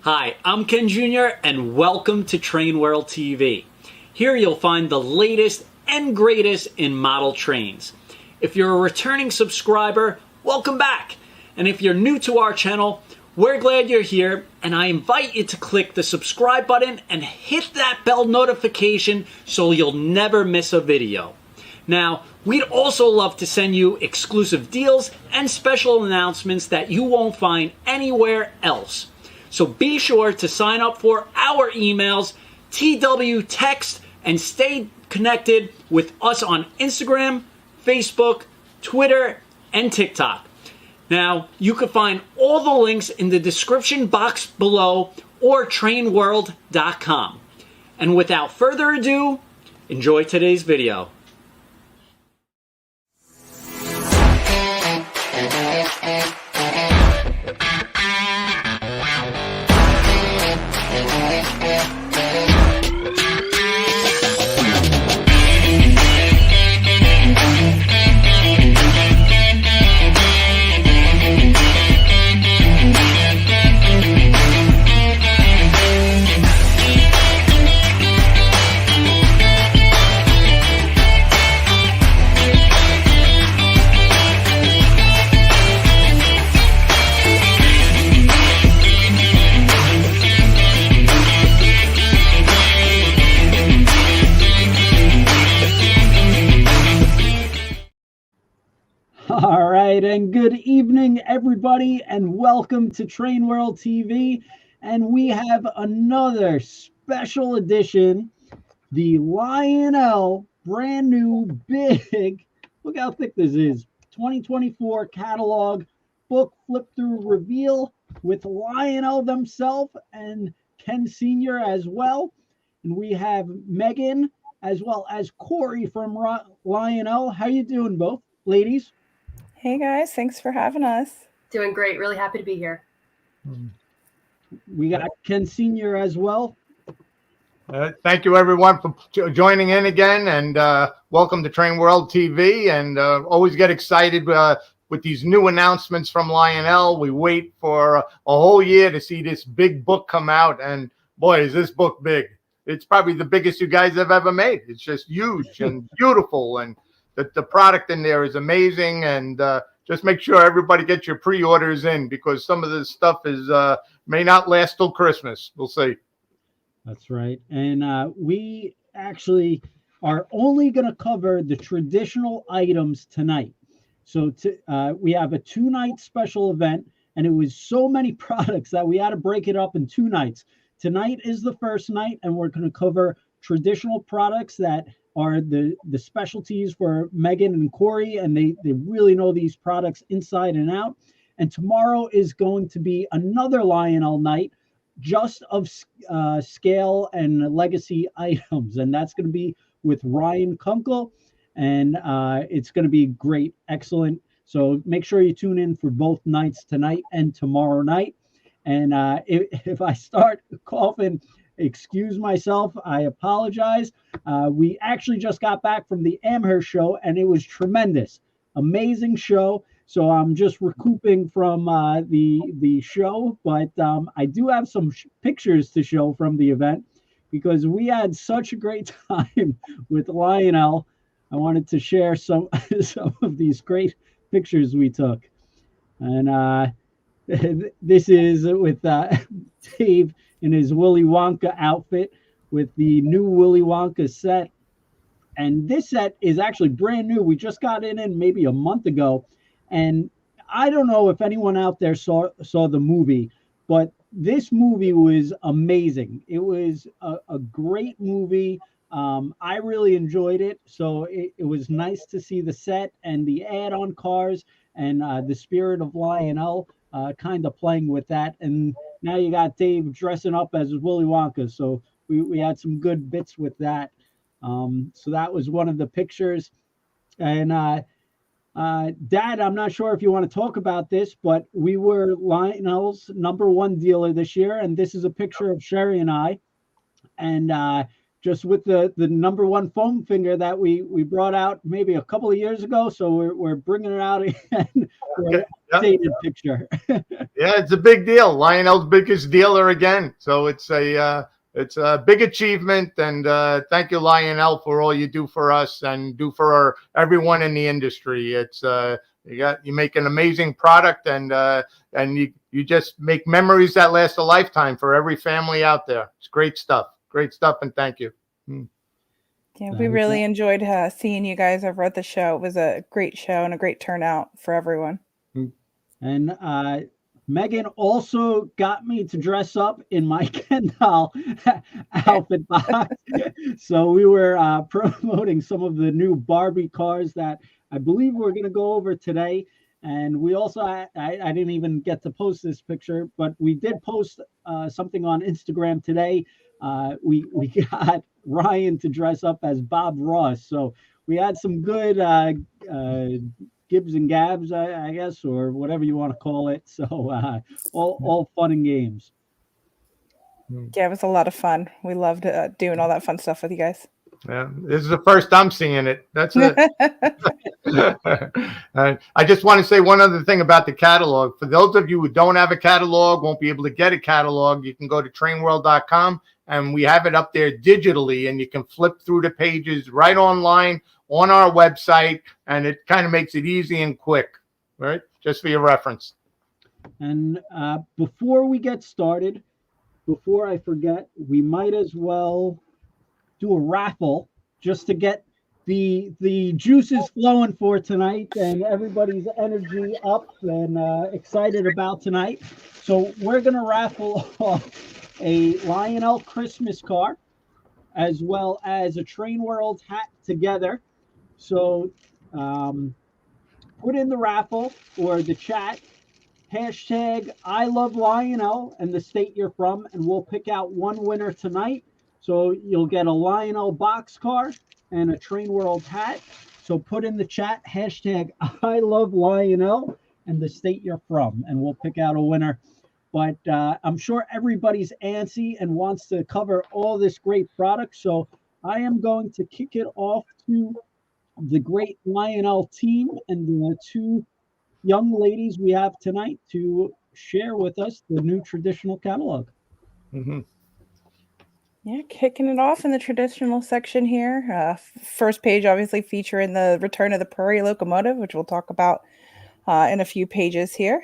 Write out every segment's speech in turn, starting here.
Hi, I'm Ken Jr. and welcome to Train World TV. Here you'll find the latest and greatest in model trains. If you're a returning subscriber, welcome back. And if you're new to our channel, we're glad you're here, and I invite you to click the subscribe button and hit that bell notification so you'll never miss a video. Now, we'd also love to send you exclusive deals and special announcements that you won't find anywhere else. So be sure to sign up for our emails, TW Text, and stay connected with us on Instagram, Facebook, Twitter, and TikTok. Now, you can find all the links in the description box below or trainworld.com. And without further ado, enjoy today's video. All right, and good evening, everybody, and welcome to Train World TV. And we have another special edition, the Lionel brand new big, look how thick this is, 2024 catalog book flip through reveal with Lionel themselves and Ken Sr. as well. And we have Meghan as well as Cori from Lionel. How you doing, both ladies? Hey guys, thanks for having us. Doing great. Really happy to be here. We got Ken Sr. as well. Thank you, everyone, for joining in again, and welcome to Train World TV. And always get excited with these new announcements from Lionel. We wait for a whole year to see this big book come out, and boy, is this book big. It's probably the biggest you guys have ever made. It's just huge and beautiful, and the product in there is amazing. And just make sure everybody gets your pre-orders in, because some of this stuff is may not last till Christmas. We'll see. That's right. And we actually are only going to cover the traditional items tonight. So we have a 2-night special event, and it was so many products that we had to break it up in 2 nights. Tonight is the first night, and we're going to cover traditional products that are the specialties for Meghan and Cori, and they really know these products inside and out. And tomorrow is going to be another Lionel night, just of scale and legacy items, and that's going to be with Ryan Kunkle, and it's going to be great, excellent. So make sure you tune in for both nights, tonight and tomorrow night. And if I start coughing, excuse myself, I apologize. We actually just got back from the Amherst show, and it was tremendous, amazing show. So I'm just recouping from the show, but I do have some pictures to show from the event, because we had such a great time with Lionel. I wanted to share some of these great pictures we took. And this is with Dave in his Willy Wonka outfit with the new Willy Wonka set. And this set is actually brand new. We just got it in maybe a month ago. And I don't know if anyone out there saw the movie, but this movie was amazing. It was a great movie. I really enjoyed it. So it was nice to see the set and the add-on cars and the spirit of Lionel kind of playing with that. And now you got Dave dressing up as Willy Wonka. So we had some good bits with that. So that was one of the pictures. And Dad, I'm not sure if you want to talk about this, but we were Lionel's #1 dealer this year. And this is a picture of Sherry and I. And just with the #1 foam finger that we brought out maybe a couple of years ago. So we're bringing it out again for an updated picture. Yeah, it's a big deal. Lionel's biggest dealer again. So it's a big achievement. And thank you, Lionel, for all you do for us and do for everyone in the industry. It's you make an amazing product, and you just make memories that last a lifetime for every family out there. It's great stuff. Great stuff, and thank you. Yeah, we really enjoyed seeing you guys over at the show. It was a great show and a great turnout for everyone. And Megan also got me to dress up in my Ken doll outfit box. So we were promoting some of the new Barbie cars that I believe we're going to go over today. And we also, I didn't even get to post this picture, but we did post something on Instagram today. We got Ryan to dress up as Bob Ross. So we had some good gibs and gabs, I guess, or whatever you want to call it. So all fun and games. Yeah, it was a lot of fun. We loved doing all that fun stuff with you guys. Yeah, this is the first I'm seeing it. That's it. I just want to say one other thing about the catalog. For those of you who don't have a catalog, won't be able to get a catalog, you can go to trainworld.com, and we have it up there digitally, and you can flip through the pages right online on our website, and it kind of makes it easy and quick, right? Just for your reference. And before we get started, before I forget, we might as well do a raffle just to get the juices flowing for tonight and everybody's energy up and excited about tonight. So we're going to raffle off a Lionel Christmas car as well as a Train World hat together. So put in the raffle or the chat, hashtag I love Lionel and the state you're from, and we'll pick out one winner tonight. So you'll get a Lionel box car and a Train World hat. So put in the chat, hashtag I love Lionel and the state you're from, and we'll pick out a winner. But I'm sure everybody's antsy and wants to cover all this great product. So I am going to kick it off to the great Lionel team and the two young ladies we have tonight to share with us the new traditional catalog. Mm-hmm. Yeah, kicking it off in the traditional section here. First page obviously featuring the return of the Prairie Locomotive, which we'll talk about in a few pages here.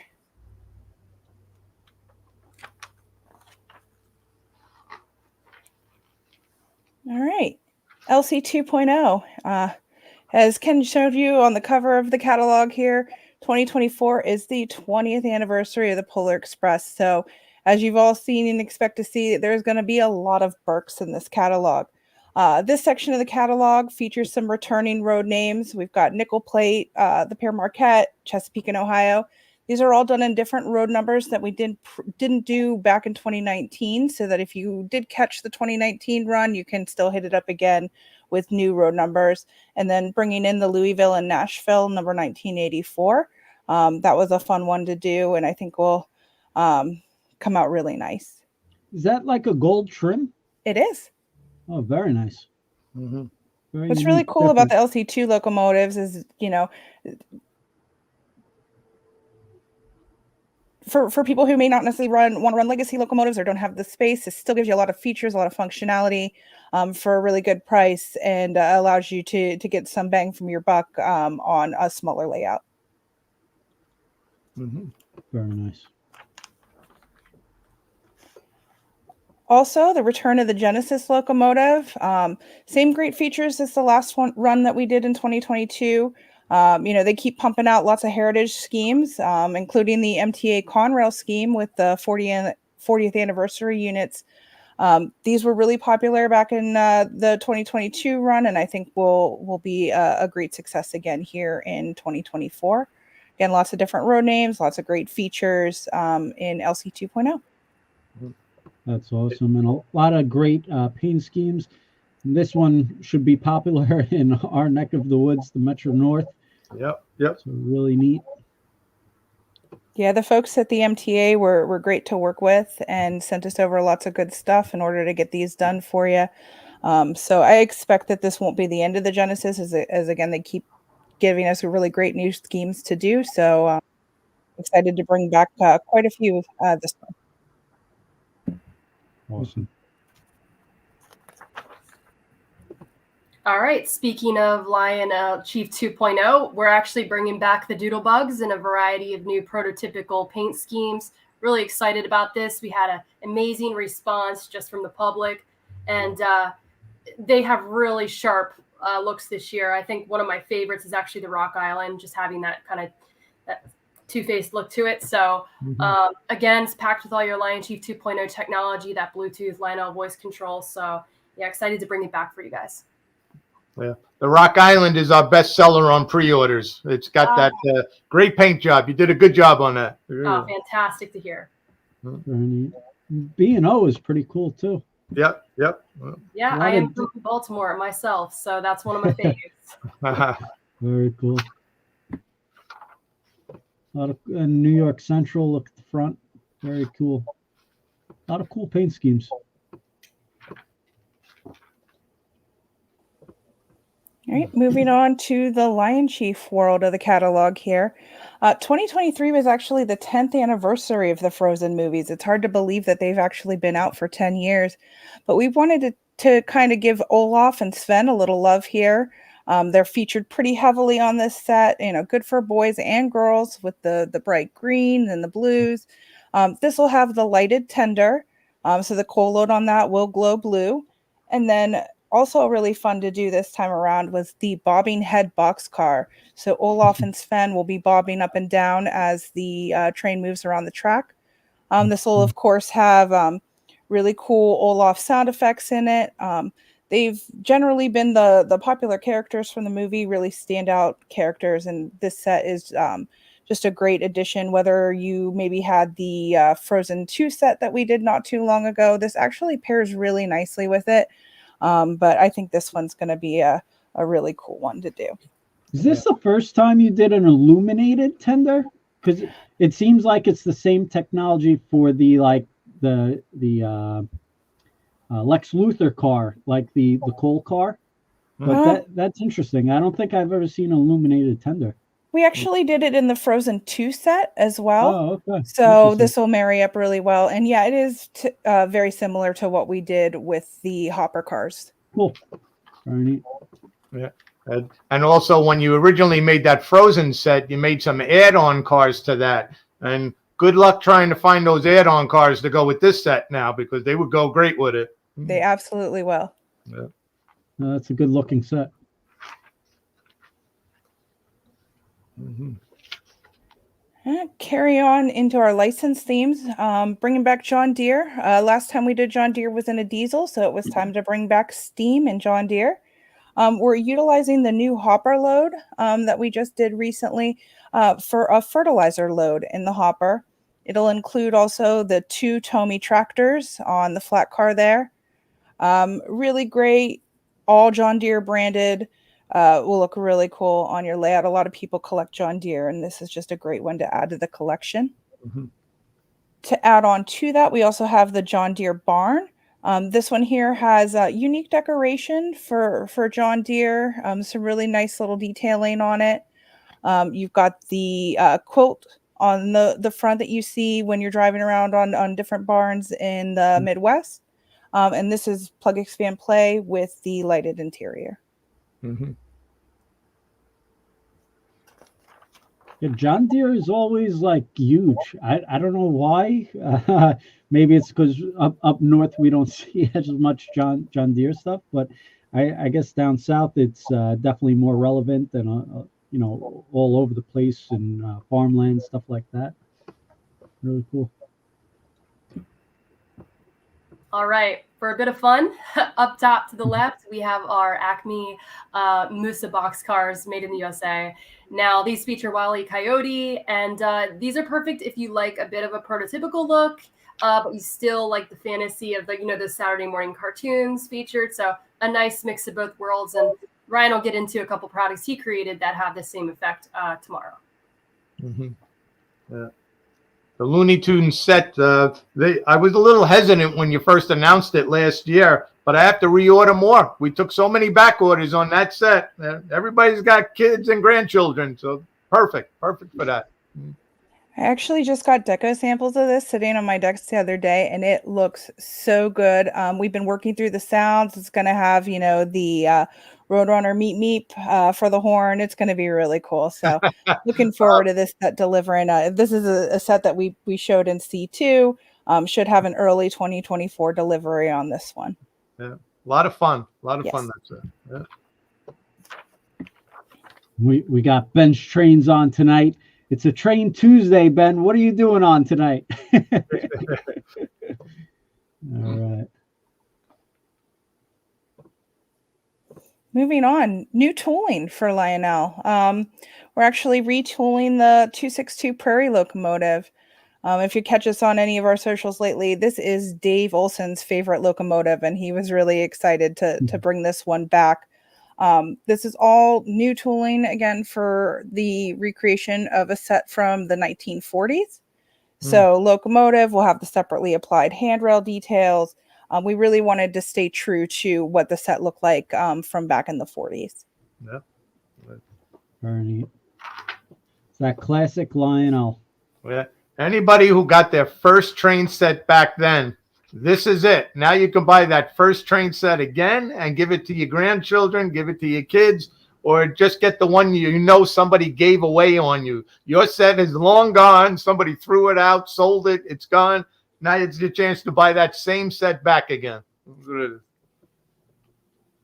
All right, LC 2.0. As Ken showed you on the cover of the catalog here, 2024 is the 20th anniversary of the Polar Express. So as you've all seen and expect to see, there's going to be a lot of Berks in this catalog. This section of the catalog features some returning road names. We've got Nickel Plate, the Pere Marquette, Chesapeake, and Ohio. These are all done in different road numbers that we didn't do back in 2019, so that if you did catch the 2019 run, you can still hit it up again with new road numbers. And then bringing in the Louisville and Nashville, number 1984. That was a fun one to do, and I think will come out really nice. Is that like a gold trim? It is. Oh, very nice. Mm-hmm. What's really cool about the LC2 locomotives is, you know, for people who may not necessarily want to run legacy locomotives or don't have the space, it still gives you a lot of features, a lot of functionality for a really good price, and allows you to get some bang from your buck on a smaller layout. Mm-hmm. Very nice. Also, the return of the Genesis locomotive. Same great features as the last run that we did in 2022. You know, they keep pumping out lots of heritage schemes, including the MTA Conrail scheme with the 40th anniversary units. These were really popular back in the 2022 run, and I think will be a great success again here in 2024. Again, lots of different road names, lots of great features in LC 2.0. That's awesome. And a lot of great paint schemes. And this one should be popular in our neck of the woods, the Metro North. Yep. So really neat. Yeah, the folks at the MTA were great to work with and sent us over lots of good stuff in order to get these done for you. So I expect that this won't be the end of the Genesis, as again, they keep giving us really great new schemes to do. So excited to bring back quite a few this month. Awesome. All right. Speaking of Lionel Chief 2.0, we're actually bringing back the Doodle Bugs in a variety of new prototypical paint schemes. Really excited about this. We had an amazing response just from the public, and they have really sharp looks this year. I think one of my favorites is actually the Rock Island, just having that kind of that two-faced look to it. So again, it's packed with all your Lion Chief 2.0 technology, that Bluetooth Lionel voice control. So yeah, excited to bring it back for you guys. Yeah, the Rock Island is our best seller on pre-orders. It's got that great paint job. You did a good job on that. Oh, fantastic to hear. B&O is pretty cool too. Yep. Yeah, I am from Baltimore myself, so that's one of my favorites. Very cool. A lot of New York Central, look at the front. Very cool. A lot of cool paint schemes. All right, moving on to the Lion Chief world of the catalog here. 2023 was actually the 10th anniversary of the Frozen movies. It's hard to believe that they've actually been out for 10 years, but we wanted to kind of give Olaf and Sven a little love here. They're featured pretty heavily on this set, good for boys and girls with the bright green and the blues. This will have the lighted tender, so the coal load on that will glow blue. And then also really fun to do this time around was the bobbing head boxcar. So Olaf and Sven will be bobbing up and down as the train moves around the track. This will, of course, have really cool Olaf sound effects in it. They've generally been the popular characters from the movie, really standout characters, and this set is just a great addition. Whether you maybe had the Frozen 2 set that we did not too long ago, this actually pairs really nicely with it. But I think this one's going to be a really cool one to do. Is this the first time you did an illuminated tender? Because it seems like it's the same technology for the Lex Luthor car, like the coal car. But that's interesting. I don't think I've ever seen an illuminated tender. We actually did it in the Frozen 2 set as well. Oh, okay. So this will marry up really well. And yeah, it is very similar to what we did with the Hopper cars. Cool. Very neat. Yeah. And also, when you originally made that Frozen set, you made some add-on cars to that. And good luck trying to find those add-on cars to go with this set now, because they would go great with it. They absolutely will. Yeah. That's a good looking set. Carry on into our license themes. Bringing back John Deere. Last time we did John Deere was in a diesel, so it was time to bring back steam and John Deere. We're utilizing the new hopper load that we just did recently for a fertilizer load in the hopper. It'll include also the 2 Tomy tractors on the flat car there. Really great, all John Deere branded. Will look really cool on your layout. A lot of people collect John Deere, and this is just a great one to add to the collection. To add on to that, we also have the John Deere barn. This one here has a unique decoration for John Deere, some really nice little detailing on it. You've got the quilt on the front that you see when you're driving around on different barns in the Midwest. And this is plug, expand, play with the lighted interior. Yeah, John Deere is always like huge. I don't know why. Maybe it's because up north we don't see as much John Deere stuff, but I guess down south it's definitely more relevant and all over the place and farmland, stuff like that. Really cool. All right, for a bit of fun, up top to the left, we have our Acme Musa box cars made in the USA. Now, these feature Wile E. Coyote, and these are perfect if you like a bit of a prototypical look, but you still like the fantasy of the Saturday morning cartoons featured. So a nice mix of both worlds. And Ryan will get into a couple products he created that have the same effect tomorrow. Yeah. The Looney Tunes set, I was a little hesitant when you first announced it last year, but I have to reorder more. We took so many back orders on that set. Everybody's got kids and grandchildren, so perfect for that. I actually just got deco samples of this sitting on my desk the other day, and it looks so good. We've been working through the sounds. It's going to have, you know, the Roadrunner Meep Meep for the horn. It's going to be really cool. So looking forward to this set delivering. This is a set that we showed in C2. Should have an early 2024 delivery on this one. Yeah, a lot of fun. A lot of Yes. fun. That's it. Yeah. We got Ben's trains on tonight. It's a Train Tuesday, Ben. What are you doing on tonight? All right. Moving on, new tooling for Lionel. We're actually retooling the 262 Prairie locomotive. If you catch us on any of our socials lately, this is Dave Olson's favorite locomotive, and he was really excited to bring this one back. This is all new tooling, again, for the recreation of a set from the 1940s. So locomotive will have the separately applied handrail details. We really wanted to stay true to what the set looked like from back in the 40s. Yeah. Very neat. It's that classic Lionel. Yeah. Anybody who got their first train set back then, this is it. Now you can buy that first train set again and give it to your grandchildren, give it to your kids, or just get the one you know somebody gave away on you. Your set is long gone. Somebody threw it out, sold it. It's gone. Now it's your chance to buy that same set back again.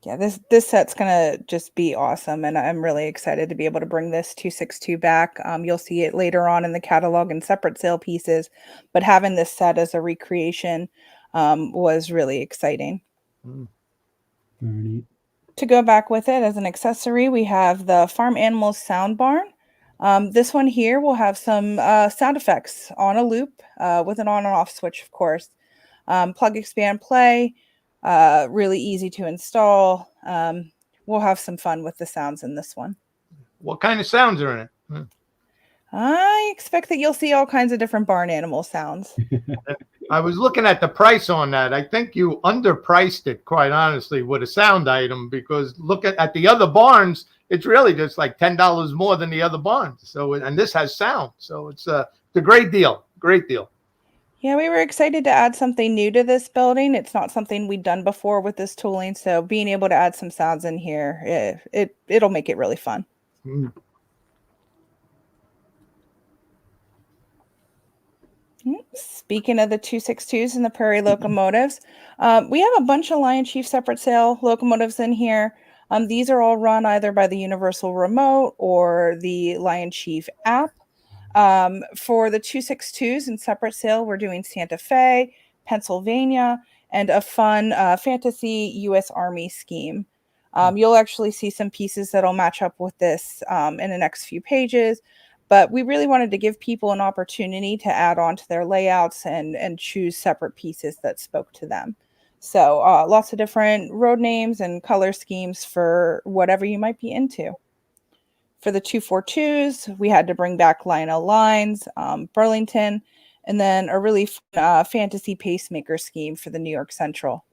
Yeah, this set's gonna just be awesome, and I'm really excited to be able to bring this 262 back. You'll see it later on in the catalog in separate sale pieces, but having this set as a recreation was really exciting. Very neat. To go back with it as an accessory, we have the Farm Animals Sound Barn. This one here will have some sound effects on a loop with an on and off switch, of course. Plug, expand, play. Really easy to install. We'll have some fun with the sounds in this one. What kind of sounds are in it? I expect that you'll see all kinds of different barn animal sounds. I was looking at the price on that. I think you underpriced it, quite honestly, with a sound item, because look at the other barns, it's really just like $10 more than the other barns. So, and this has sound. So it's a great deal. Great deal. Yeah, we were excited to add something new to this building. It's not something we'd done before with this tooling. So being able to add some sounds in here, it'll make it really fun. Speaking of the 262s and the Prairie locomotives, we have a bunch of Lion Chief separate sale locomotives in here. These are all run either by the Universal Remote or the Lion Chief app. For the 262s in separate sale, we're doing Santa Fe, Pennsylvania, and a fun fantasy U.S. Army scheme. You'll actually see some pieces that'll match up with this in the next few pages. But we really wanted to give people an opportunity to add on to their layouts and choose separate pieces that spoke to them. So lots of different road names and color schemes for whatever you might be into. For the 242s, we had to bring back Lionel Lines, Burlington, and then a really fantasy pacemaker scheme for the New York Central.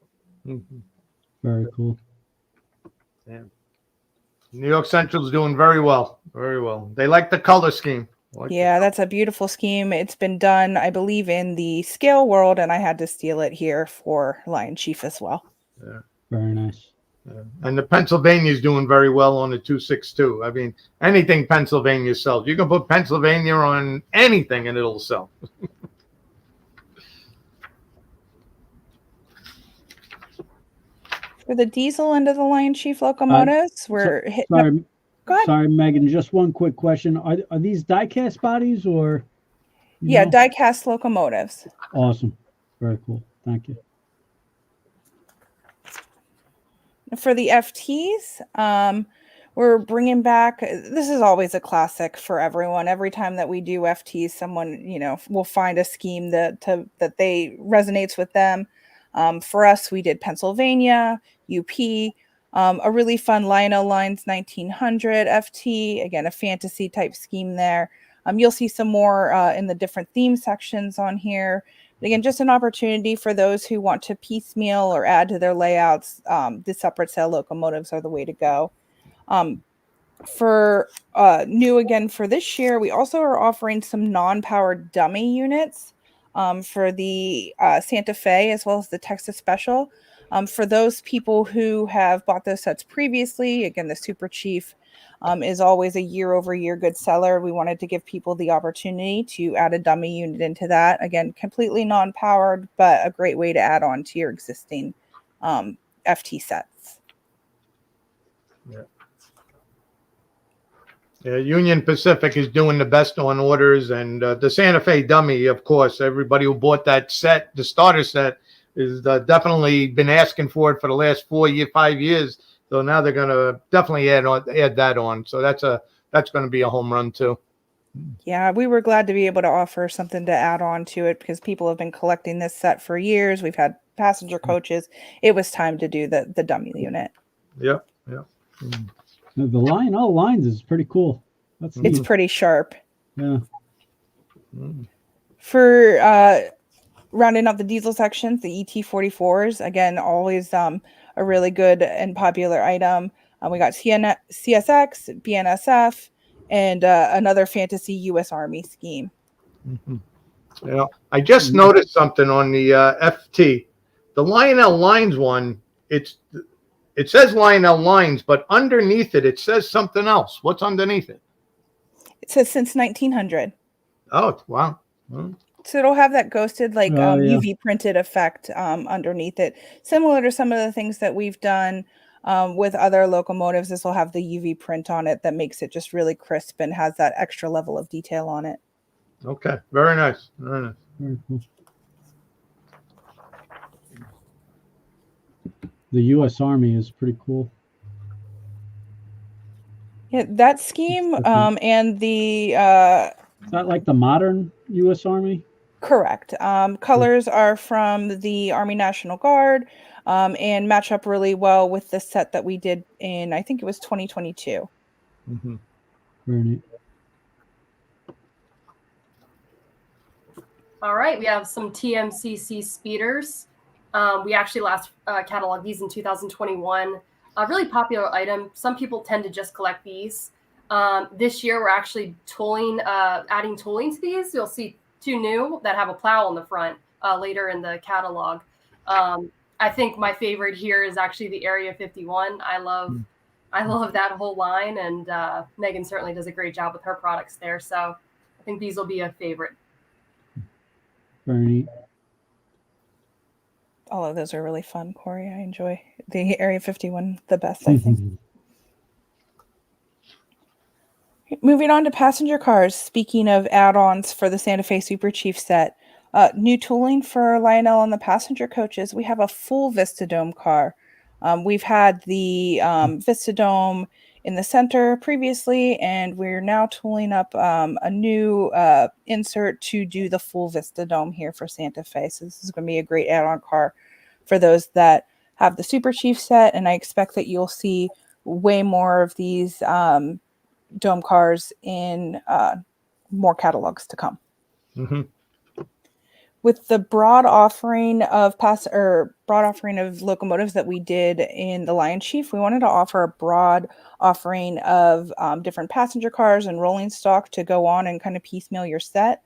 Very cool. Yeah. New York Central is doing very well. Very well. They like the color scheme. Yeah, that's a beautiful scheme. It's been done, I believe, in the scale world, and I had to steal it here for Lion Chief as well. Yeah. Very nice. Yeah. And the Pennsylvania is doing very well on the 262. I mean, anything Pennsylvania sells. You can put Pennsylvania on anything and it'll sell. For the diesel end of the Lion Chief locomotives, we're hitting. Sorry, Go ahead. sorry, Megan. Just one quick question: Are these die-cast bodies or? Yeah, die-cast locomotives. Awesome. Very cool. Thank you. For the FTs, we're bringing back. This is always a classic for everyone. Every time that we do FTs, someone will find a scheme that they resonates with them. For us, we did Pennsylvania, UP, a really fun Lionel Lines 1900 FT. Again, a fantasy type scheme there. You'll see some more in the different theme sections on here. But again, just an opportunity for those who want to piecemeal or add to their layouts. The separate sale locomotives are the way to go. For new again for this year, we also are offering some non-powered dummy units for the Santa Fe as well as the Texas Special. For those people who have bought those sets previously, again, the Super Chief is always a year-over-year good seller. We wanted to give people the opportunity to add a dummy unit into that. Again, completely non-powered, but a great way to add on to your existing FT sets. Yeah. Yeah, Union Pacific is doing the best on orders, and the Santa Fe dummy, of course, everybody who bought that set, the starter set, is definitely been asking for it for the last 5 years. So now they're going to definitely add that on. So that's going to be a home run too. Yeah, we were glad to be able to offer something to add on to it because people have been collecting this set for years. We've had passenger coaches. It was time to do the dummy unit. Yep. Yep. The Lionel lines is pretty cool. It's pretty sharp. Yeah. For rounding up the diesel sections, the ET44s, again, always a really good and popular item. We got CSX, BNSF, and another fantasy U.S. Army scheme. Yeah, I just noticed something on the FT. The Lionel Lines one, it says Lionel Lines, but underneath it says something else. What's underneath it? It says since 1900. Oh, wow. Hmm. So it'll have that ghosted, like UV printed effect underneath it, similar to some of the things that we've done with other locomotives. This will have the UV print on it that makes it just really crisp and has that extra level of detail on it. Okay, very nice. Very nice. Very cool. The U.S. Army is pretty cool. Yeah, that scheme and the is that like the modern U.S. Army? Correct. Colors are from the Army National Guard and match up really well with the set that we did in, I think it was 2022. Mm-hmm. Very neat. All right, we have some TMCC speeders. We actually last cataloged these in 2021. A really popular item. Some people tend to just collect these. This year, we're actually adding tooling to these. You'll see two new that have a plow on the front later in the catalog. I think my favorite here is actually the Area 51. I love that whole line, and Megan certainly does a great job with her products there. So I think these will be a favorite. Very neat. All of those are really fun, Cori. I enjoy the Area 51 the best, I think. Moving on to passenger cars. Speaking of add-ons for the Santa Fe Super Chief set, new tooling for Lionel on the passenger coaches. We have a full Vistadome car. We've had the Vistadome in the center previously, and we're now tooling up a new insert to do the full Vistadome here for Santa Fe. So this is going to be a great add-on car for those that have the Super Chief set, and I expect that you'll see way more of these dome cars in more catalogs to come. Mm-hmm. With the broad offering of locomotives that we did in the Lion Chief, we wanted to offer a broad offering of different passenger cars and rolling stock to go on and kind of piecemeal your set.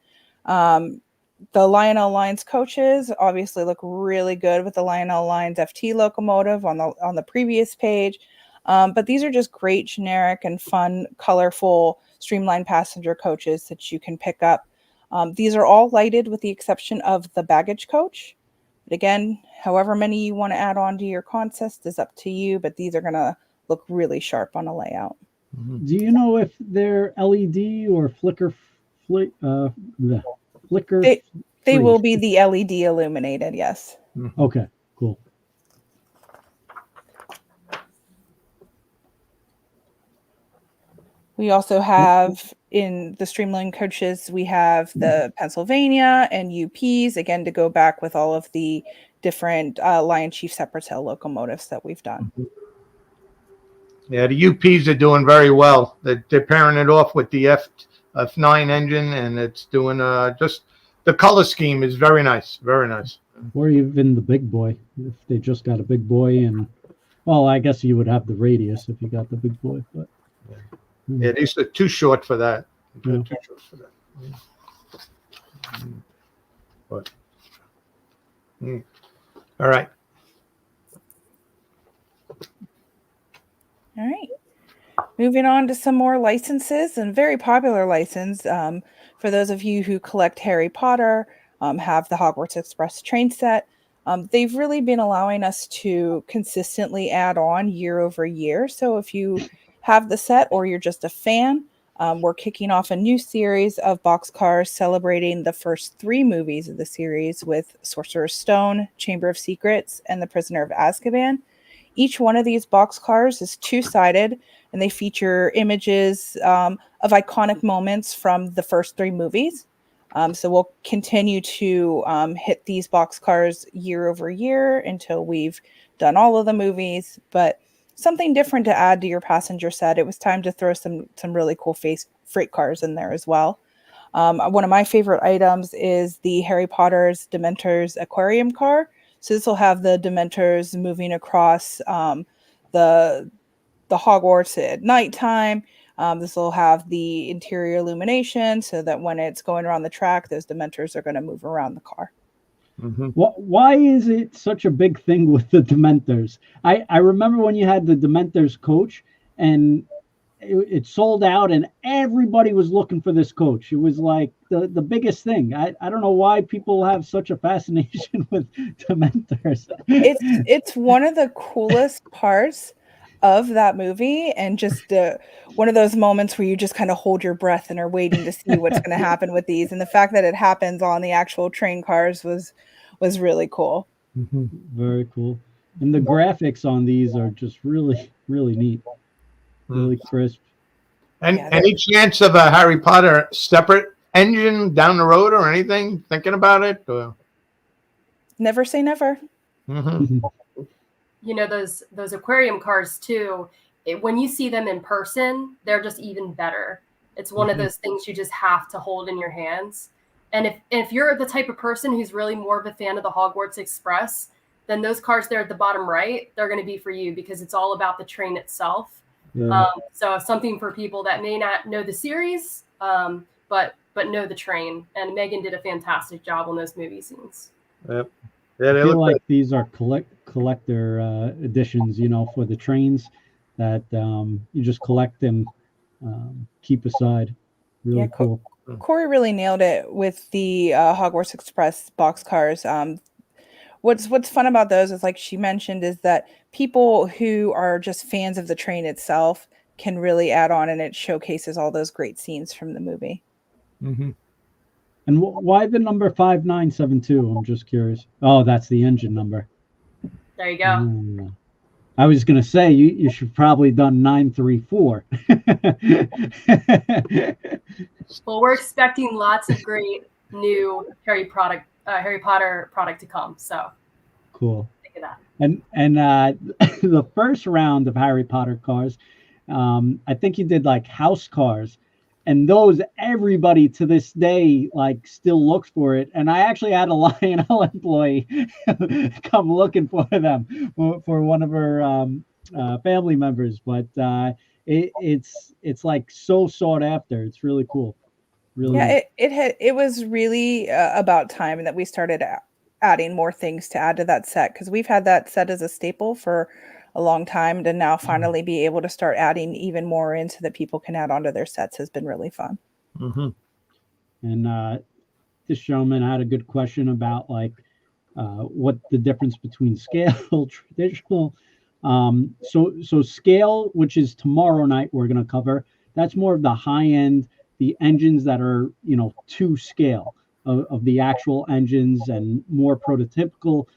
The Lionel Lines coaches obviously look really good with the Lionel Lines FT locomotive on the previous page. But these are just great, generic and fun, colorful, streamlined passenger coaches that you can pick up. These are all lighted with the exception of the baggage coach. But again, however many you want to add on to your consist is up to you, but these are going to look really sharp on a layout. Do you know if they're LED or flicker? They will be the LED illuminated, yes. Okay, cool. We also have in the Streamline coaches, we have the Pennsylvania and UPs, again, to go back with all of the different Lion Chief separate tail locomotives that we've done. Yeah, the UPs are doing very well. They're pairing it off with the F9 engine, and it's doing just the color scheme is very nice, very nice. Or even the big boy, if they just got a big boy, and well, I guess you would have the radius if you got the big boy, but Yeah, these are too short for that. Yeah. Too short for that. But, all right. All right. Moving on to some more licenses, and very popular license. For those of you who collect Harry Potter, have the Hogwarts Express train set. They've really been allowing us to consistently add on year over year. So if you have the set or you're just a fan, we're kicking off a new series of boxcars celebrating the first 3 movies of the series with Sorcerer's Stone, Chamber of Secrets, and The Prisoner of Azkaban. Each one of these boxcars is 2-sided, and they feature images of iconic moments from the first 3 movies. So we'll continue to hit these boxcars year over year until we've done all of the movies. But something different to add to your passenger set. It was time to throw some really cool freight cars in there as well. One of my favorite items is the Harry Potter's Dementors aquarium car. So this will have the Dementors moving across the Hogwarts at nighttime. This will have the interior illumination so that when it's going around the track, those Dementors are going to move around the car. Mm-hmm. Why is it such a big thing with the Dementors? I remember when you had the Dementors coach, and it sold out, and everybody was looking for this coach. It was like the biggest thing. I don't know why people have such a fascination with Dementors. It's one of the coolest parts of that movie, and just one of those moments where you just kind of hold your breath and are waiting to see what's going to happen with these. And the fact that it happens on the actual train cars was really cool. Mm-hmm. Very cool. And the graphics on these are just really, really neat. Really crisp. And Yeah, any chance of a Harry Potter separate engine down the road or anything? Thinking about it? Or? Never say never. Mm-hmm. You know, those aquarium cars too, when you see them in person, they're just even better. It's one of those things you just have to hold in your hands. And if you're the type of person who's really more of a fan of the Hogwarts Express, then those cars there at the bottom right, they're going to be for you, because it's all about the train itself. Yeah. So something for people that may not know the series, but know the train. And Megan did a fantastic job on those movie scenes. Yep. Yeah, they I feel look like good. these are collector editions, for the trains that you just collect and keep aside. Really cool. Cori really nailed it with the Hogwarts Express boxcars. What's fun about those is, like she mentioned, is that people who are just fans of the train itself can really add on, and it showcases all those great scenes from the movie. Mm-hmm. And why the number 5972? I'm just curious. Oh, that's the engine number. There you go. I was going to say you should probably done 934. Well, we're expecting lots of great new Harry Potter product to come. So cool. Think of that. And the first round of Harry Potter cars, I think you did like house cars, and those everybody to this day like still looks for it. And I actually had a Lionel employee come looking for them for one of her family members, but it's like so sought after. It's really cool. Really. Yeah, it was really about time that we started adding more things to add to that set, because we've had that set as a staple for a long time, to now finally be able to start adding even more in so that people can add onto their sets has been really fun. Mm-hmm. And this gentleman had a good question about like what the difference between scale, traditional. So scale, which is tomorrow night, we're going to cover. That's more of the high end, the engines that are to scale of the actual engines, and more prototypical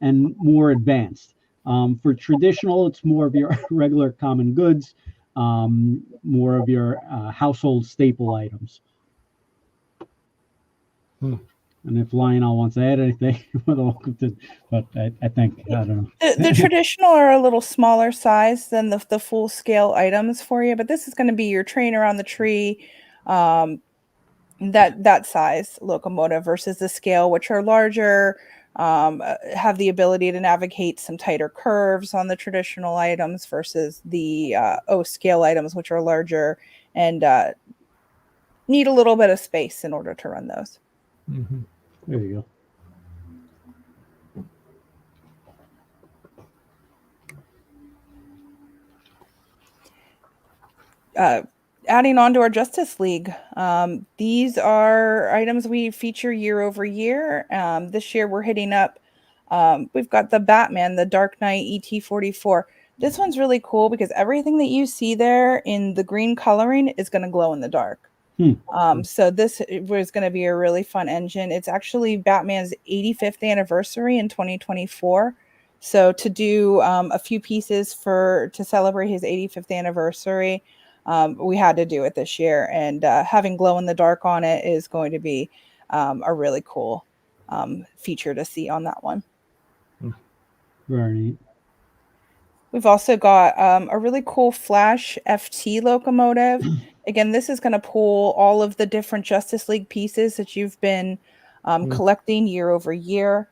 and more advanced. For traditional, it's more of your regular common goods, more of your household staple items. And if Lionel wants to add anything, we're welcome to. But I think, I don't know. The traditional are a little smaller size than the full scale items for you, but this is going to be your train around the tree, that size locomotive, versus the scale, which are larger, have the ability to navigate some tighter curves on the traditional items versus the O scale items, which are larger and need a little bit of space in order to run those. Mm-hmm. There you go. Adding on to our Justice League, these are items we feature year over year. This year we're hitting up, we've got the Batman, the Dark Knight ET44. This one's really cool because everything that you see there in the green coloring is going to glow in the dark. So this was going to be a really fun engine. It's actually Batman's 85th anniversary in 2024. So to do a few pieces to celebrate his 85th anniversary, we had to do it this year, and having glow in the dark on it is going to be a really cool feature to see on that one. Very neat. We've also got a really cool Flash FT locomotive. Again, this is going to pull all of the different Justice League pieces that you've been collecting year over year.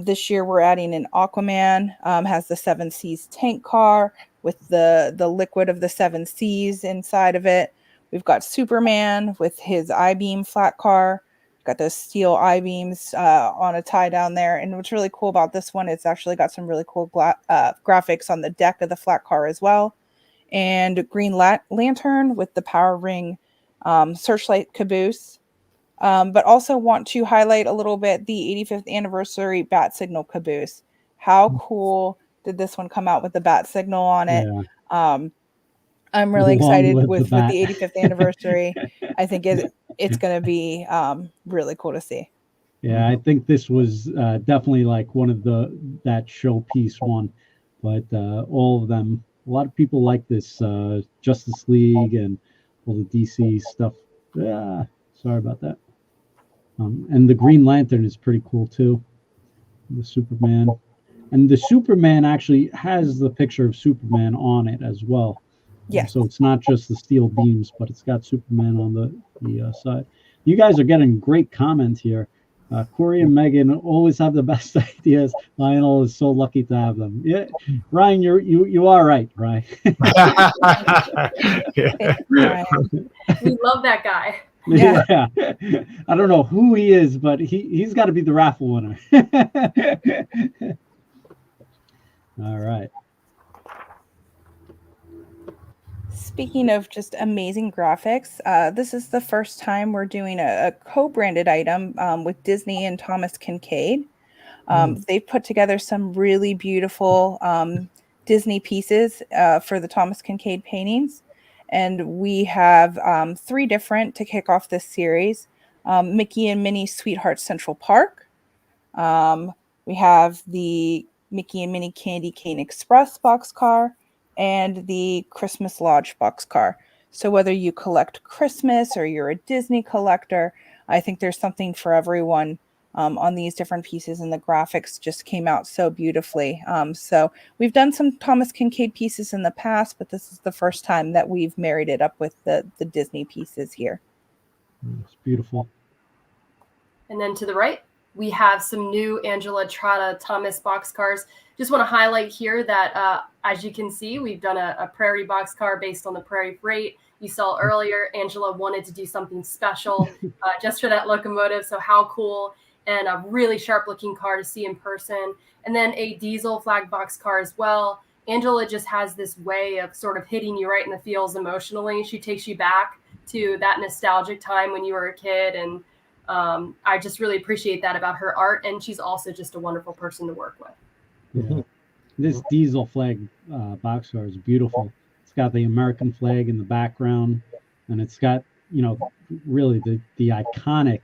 This year we're adding an Aquaman, has the 7 Seas tank car with the liquid of the 7 Seas inside of it. We've got Superman with his I-beam flat car. Got those steel I-beams on a tie down there. And what's really cool about this one, it's actually got some really cool graphics on the deck of the flat car as well. And Green Lantern with the Power Ring searchlight caboose. But also want to highlight a little bit the 85th anniversary bat signal caboose. How cool did this one come out with the bat signal on it? Yeah. I'm really excited with the 85th anniversary. I think it's going to be really cool to see. Yeah, I think this was definitely like one of that showpiece one, but all of them, a lot of people like this Justice League and all the DC stuff. Sorry about that. And the Green Lantern is pretty cool too. The Superman. And the Superman actually has the picture of Superman on it as well. Yeah. So it's not just the steel beams, but it's got Superman on the side. You guys are getting great comments here. Cori and Meghan always have the best ideas. Lionel is so lucky to have them. Yeah, Ryan, you are right, Ryan. We love that guy. Yeah. I don't know who he is, but he's got to be the raffle winner. All right. Speaking of just amazing graphics, this is the first time we're doing a co-branded item with Disney and Thomas Kincaid. They've put together some really beautiful Disney pieces for the Thomas Kincaid paintings. And we have 3 different to kick off this series. Mickey and Minnie Sweetheart Central Park. We have the Mickey and Minnie Candy Cane Express boxcar and the Christmas Lodge boxcar. So whether you collect Christmas or you're a Disney collector, I think there's something for everyone on these different pieces, and the graphics just came out so beautifully. So we've done some Thomas Kincaid pieces in the past, but this is the first time that we've married it up with the Disney pieces here. It's beautiful. And then to the right, we have some new Angela Trotta Thomas boxcars. Just want to highlight here that, as you can see, we've done a Prairie boxcar based on the Prairie Freight. You saw earlier, Angela wanted to do something special just for that locomotive. So how cool, and a really sharp looking car to see in person. And then a diesel flag boxcar as well. Angela just has this way of sort of hitting you right in the feels emotionally. She takes you back to that nostalgic time when you were a kid. And I just really appreciate that about her art. And she's also just a wonderful person to work with. Yeah. This diesel flag boxcar is beautiful. It's got the American flag in the background, and it's got, really the iconic,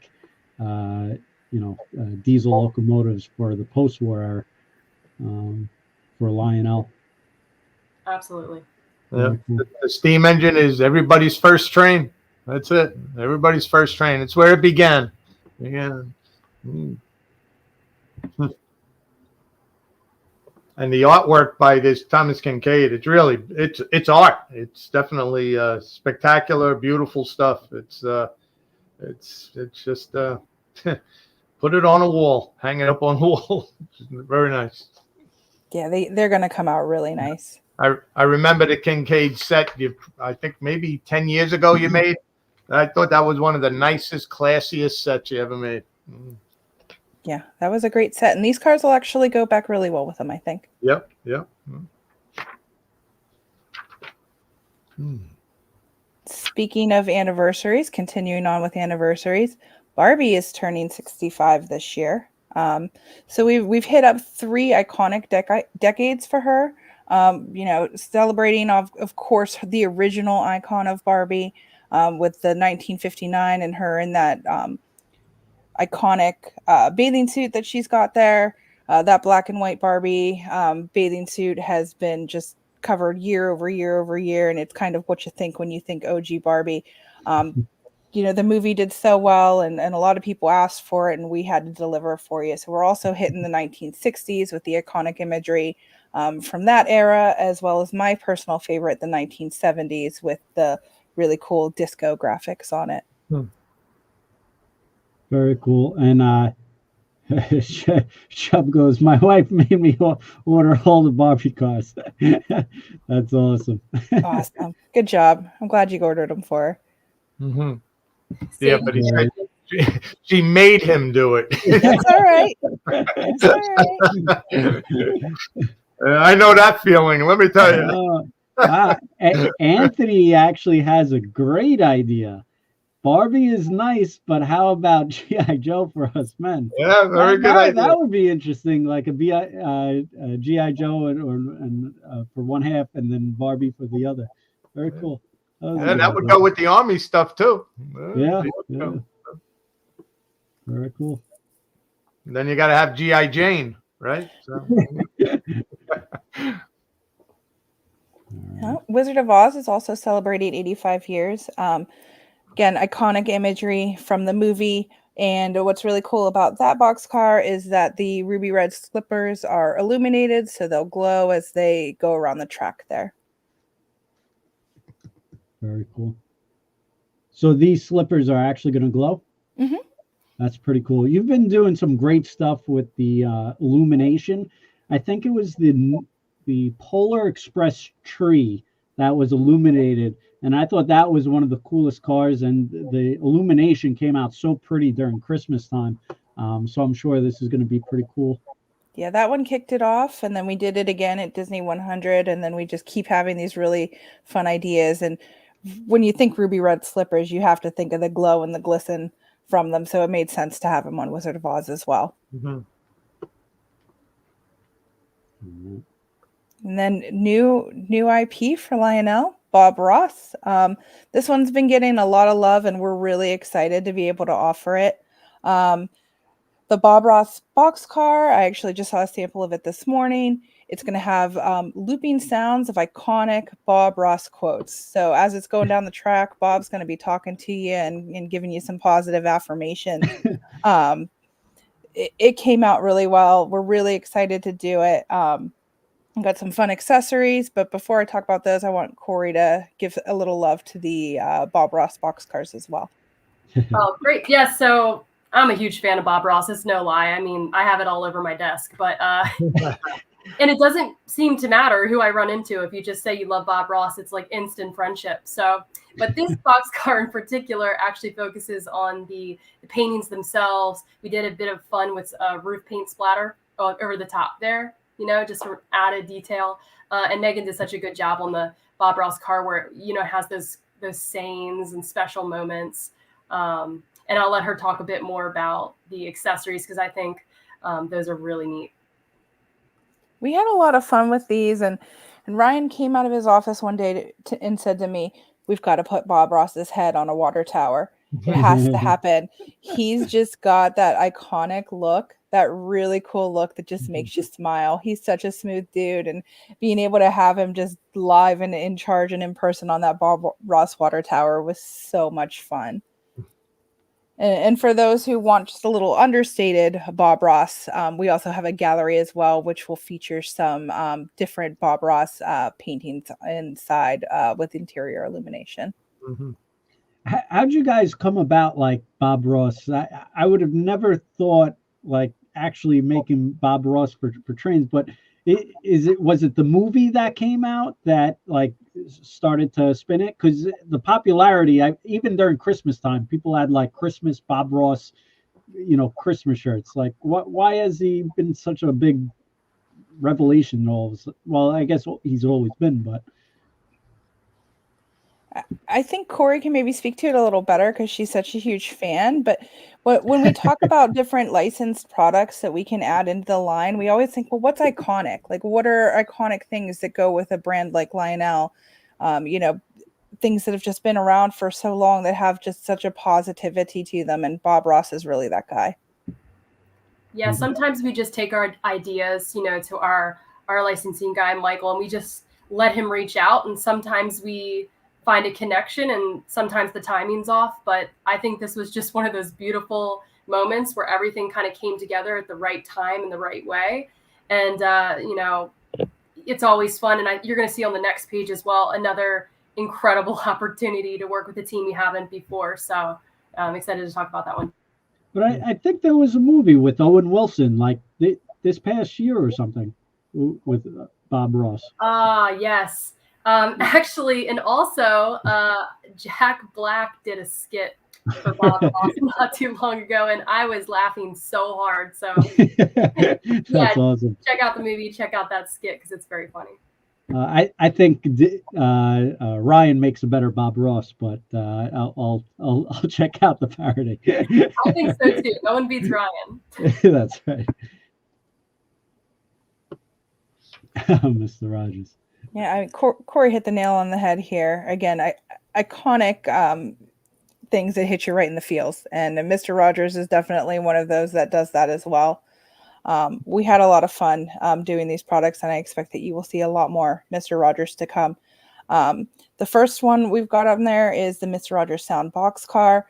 diesel locomotives for the post-war era for Lionel. Absolutely. Yeah. The steam engine is everybody's first train. That's it. Everybody's first train. It's where it began. Yeah. And the artwork by this Thomas Kincaid, it's art. It's definitely spectacular, beautiful stuff. It's just put it on a wall, hang it up on the wall. Very nice. Yeah, they're going to come out really nice. I remember the Kincaid set. I think maybe 10 years ago you made. I thought that was one of the nicest, classiest sets you ever made. Yeah, that was a great set. And these cars will actually go back really well with them, I think. Yep. Speaking of anniversaries, continuing on with anniversaries, Barbie is turning 65 this year. So we've hit up 3 iconic decades for her. Celebrating of course the original icon of Barbie, with the 1959 and her in that iconic bathing suit that she's got there. That black and white Barbie bathing suit has been just covered year over year over year, and it's kind of what you think when you think OG Barbie. The movie did so well, and a lot of people asked for it, and we had to deliver for you. So we're also hitting the 1960s with the iconic imagery from that era, as well as my personal favorite, the 1970s, with the really cool disco graphics on it. Very cool. And Chubb goes, my wife made me order all the Barbie cars. That's awesome. Awesome. Good job. I'm glad you ordered them for her. Yeah, but she made him do it. That's all right. That's all right. I know that feeling. Let me tell you. Anthony actually has a great idea. Barbie is nice, but how about G.I. Joe for us men? Yeah, very good idea. That would be interesting, like a G.I. Joe and for one half, and then Barbie for the other. Very cool. That would go with the Army stuff too. Yeah. Very cool. And then you got to have G.I. Jane, right? So. Wizard of Oz is also celebrating 85 years. Again, iconic imagery from the movie. And what's really cool about that boxcar is that the ruby red slippers are illuminated, so they'll glow as they go around the track there. Very cool. So these slippers are actually going to glow? Mm-hmm. That's pretty cool. You've been doing some great stuff with the illumination. I think it was the Polar Express tree that was illuminated, and I thought that was one of the coolest cars, and the illumination came out so pretty during Christmas time. So I'm sure this is going to be pretty cool. Yeah, that one kicked it off, and then we did it again at Disney 100, and then we just keep having these really fun ideas. And when you think ruby red slippers, you have to think of the glow and the glisten from them, so it made sense to have them on Wizard of Oz as well. Mm-hmm. And then new IP for Lionel, Bob Ross. This one's been getting a lot of love, and we're really excited to be able to offer it. The Bob Ross boxcar, I actually just saw a sample of it this morning. It's going to have looping sounds of iconic Bob Ross quotes. So as it's going down the track, Bob's going to be talking to you and giving you some positive affirmation. It came out really well. We're really excited to do it. Got some fun accessories, but before I talk about those, I want Cori to give a little love to the Bob Ross boxcars as well. Oh, great. Yeah, so I'm a huge fan of Bob Ross. It's no lie. I mean, I have it all over my desk, but and it doesn't seem to matter who I run into. If you just say you love Bob Ross, it's like instant friendship. So, but this boxcar in particular actually focuses on the paintings themselves. We did a bit of fun with roof paint splatter over the top there, just for added detail. And Megan did such a good job on the Bob Ross car where, it has those sayings and special moments. And I'll let her talk a bit more about the accessories because I think those are really neat. We had a lot of fun with these, and Ryan came out of his office one day and said to me, "We've got to put Bob Ross's head on a water tower. It has to happen." He's just got that iconic look, that really cool look that just makes you smile. He's such a smooth dude, and being able to have him just live and in charge and in person on that Bob Ross water tower was so much fun. And for those who want just a little understated Bob Ross, we also have a gallery as well, which will feature some different Bob Ross paintings inside with interior illumination. Mm-hmm. How'd you guys come about like Bob Ross? I would have never thought like actually making Bob Ross for trains, but was it the movie that came out that like started to spin it? Because the popularity, even during Christmas time, people had like Christmas Bob Ross, Christmas shirts. Like, why has he been such a big revelation? Well, I guess he's always been, but. I think Cori can maybe speak to it a little better because she's such a huge fan. But when we talk about different licensed products that we can add into the line, we always think, well, what's iconic? Like, what are iconic things that go with a brand like Lionel? Things that have just been around for so long that have just such a positivity to them. And Bob Ross is really that guy. Yeah, sometimes we just take our ideas, to our licensing guy, Michael, and we just let him reach out. And sometimes we find a connection and sometimes the timing's off. But I think this was just one of those beautiful moments where everything kind of came together at the right time in the right way. And, it's always fun. And you're going to see on the next page as well, another incredible opportunity to work with a team you haven't before. So I'm excited to talk about that one. But I think there was a movie with Owen Wilson like this past year or something with Bob Ross. Yes. Actually, and also Jack Black did a skit for Bob Ross not too long ago, and I was laughing so hard. So that's awesome. Check out the movie, check out that skit because it's very funny. I think Ryan makes a better Bob Ross, but I'll check out the parody. I think so too. No one beats Ryan. That's right. Mr. Rogers. Yeah, I mean, Cori hit the nail on the head here. Again, iconic things that hit you right in the feels. And Mr. Rogers is definitely one of those that does that as well. We had a lot of fun doing these products, and I expect that you will see a lot more Mr. Rogers to come. The first one we've got on there is the Mr. Rogers Sound Boxcar.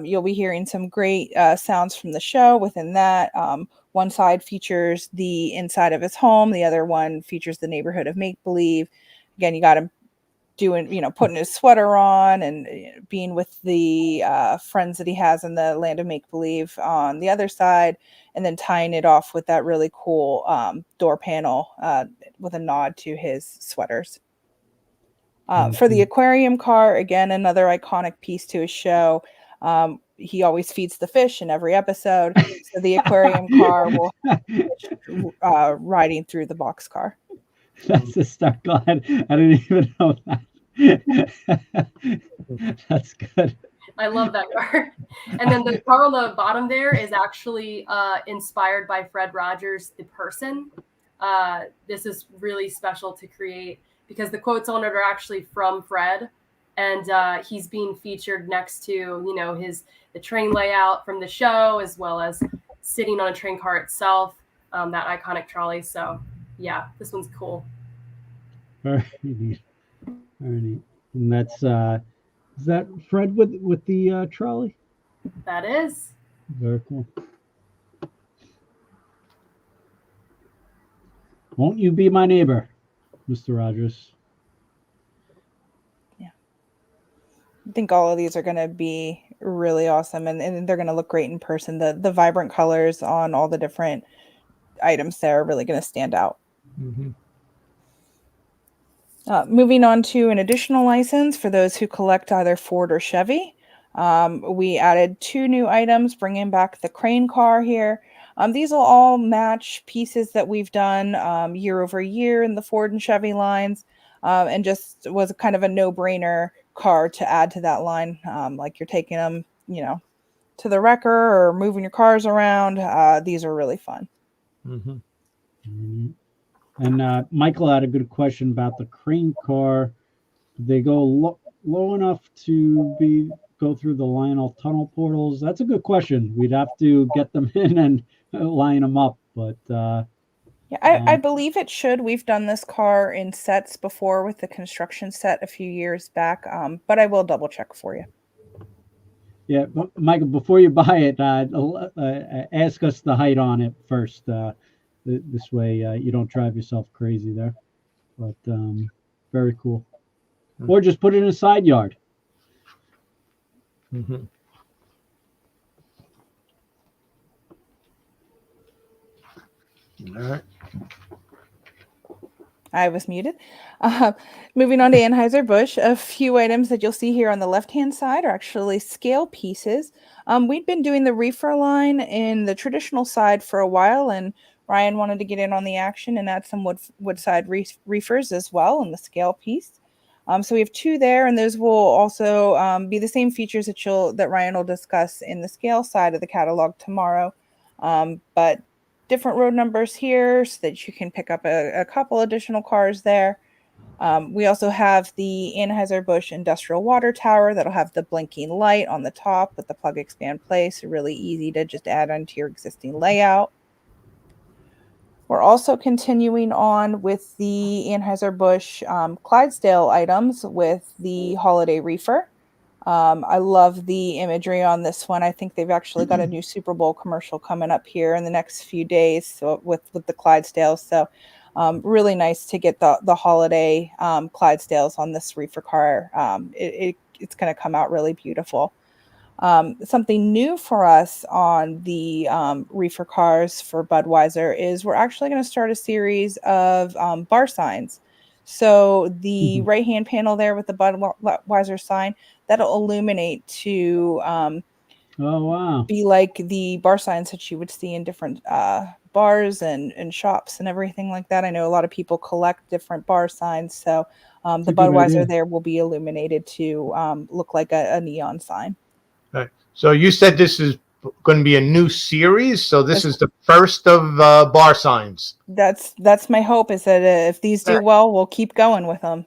You'll be hearing some great sounds from the show within that. One side features the inside of his home. The other one features the neighborhood of make-believe. Again, you got him doing, putting his sweater on and being with the friends that he has in the land of make-believe on the other side, and then tying it off with that really cool door panel with a nod to his sweaters. For the aquarium car, again, another iconic piece to his show. He always feeds the fish in every episode. So the aquarium car will riding through the boxcar. That's a start. God, I didn't even know that. That's good. I love that car. And then the car on the bottom there is actually inspired by Fred Rogers, the person. This is really special to create because the quotes on it are actually from Fred. And he's being featured next to, the train layout from the show, as well as sitting on a train car itself, that iconic trolley. So, yeah, this one's cool. Very neat. Very neat. And that's, is that Fred with the trolley? That is. Very cool. Won't you be my neighbor, Mr. Rogers? I think all of these are going to be really awesome, and they're going to look great in person. The vibrant colors on all the different items there are really going to stand out. Mm-hmm. Moving on to an additional license for those who collect either Ford or Chevy. We added 2 new items, bringing back the crane car here. These will all match pieces that we've done year over year in the Ford and Chevy lines, and just was kind of a no-brainer car to add to that line. Like you're taking them, to the wrecker or moving your cars around. These are really fun. Mm-hmm. Mm-hmm. And Michael had a good question about the crane car. Did they go low enough to go through the Lionel tunnel portals? That's a good question. We'd have to get them in and line them up, but yeah, I believe it should. We've done this car in sets before with the construction set a few years back, but I will double check for you. Yeah, but Michael, before you buy it, ask us the height on it first. This way you don't drive yourself crazy there. But very cool. Or just put it in a side yard. Mhm. All right. I was muted. Uh, Moving on to Anheuser-Busch, a few items that you'll see here on the left-hand side are actually scale pieces. We'd been doing the reefer line in the traditional side for a while, and Ryan wanted to get in on the action and add some woodside reefers as well in the scale piece. So we have two there, and those will also be the same features that Ryan will discuss in the scale side of the catalog tomorrow. But different road numbers here so that you can pick up a couple additional cars there. We also have the Anheuser-Busch Industrial Water Tower that'll have the blinking light on the top with the plug expand play, so really easy to just add onto your existing layout. We're also continuing on with the Anheuser-Busch Clydesdale items with the Holiday Reefer. I love the imagery on this one. I think they've actually got a new Super Bowl commercial coming up here in the next few days, so with the Clydesdales. So really nice to get the holiday Clydesdales on this reefer car. It's going to come out really beautiful. Something new for us on the reefer cars for Budweiser is we're actually going to start a series of bar signs. So the right-hand panel there with the Budweiser sign, that'll illuminate to Oh, wow. be like the bar signs that you would see in different bars and shops and everything like that. I know a lot of people collect different bar signs, so the a good Budweiser idea. there will be illuminated to look like a neon sign. Right. So you said this is going to be a new series. So this is the first of bar signs. That's my hope, is that if these do well, we'll keep going with them.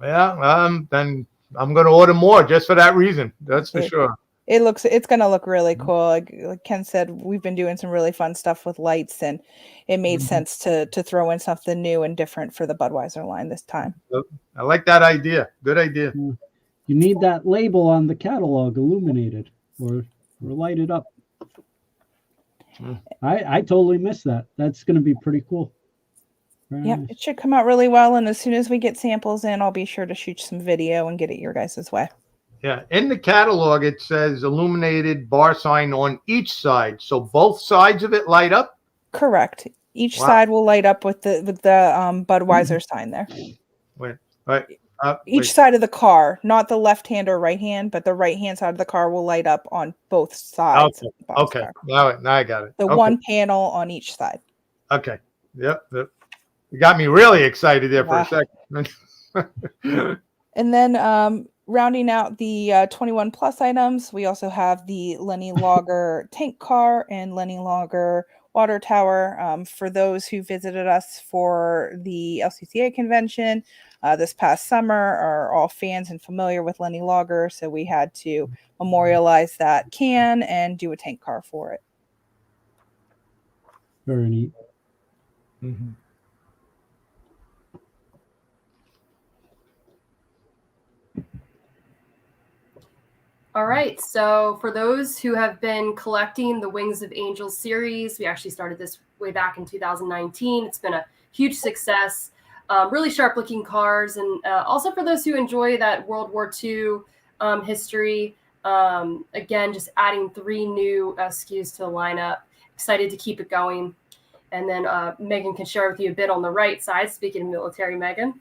Yeah. Then I'm going to order more just for that reason. That's for sure. It's going to look really cool. Like Ken said, we've been doing some really fun stuff with lights, and it made sense to throw in something new and different for the Budweiser line this time. I like that idea. Good idea. You need that label on the catalog illuminated or lighted up. I totally missed that. That's going to be pretty cool. Yeah, it should come out really well. And as soon as we get samples in, I'll be sure to shoot some video and get it your guys' way. Yeah. In the catalog, it says illuminated bar sign on each side. So both sides of it light up? Correct. Each side will light up with the Budweiser sign there. Each side of the car, not the left hand or right hand, but the right hand side of the car will light up on both sides. Okay. Now I got it. One panel on each side. Okay. Yep. You got me really excited there for a second. And then rounding out the 21 plus items, we also have the Lenny Lager tank car and Lenny Lager water tower. For those who visited us for the LCCA convention this past summer, are all fans and familiar with Lenny Lager, so we had to memorialize that can and do a tank car for it. Very neat. All right, so for those who have been collecting the Wings of Angels series, we actually started this way back in 2019. It's been a huge success, really sharp looking cars. And also for those who enjoy that World War II history, again, just adding 3 new SKUs to the lineup. Excited to keep it going. And then Megan can share with you a bit on the right side, speaking of military, Megan.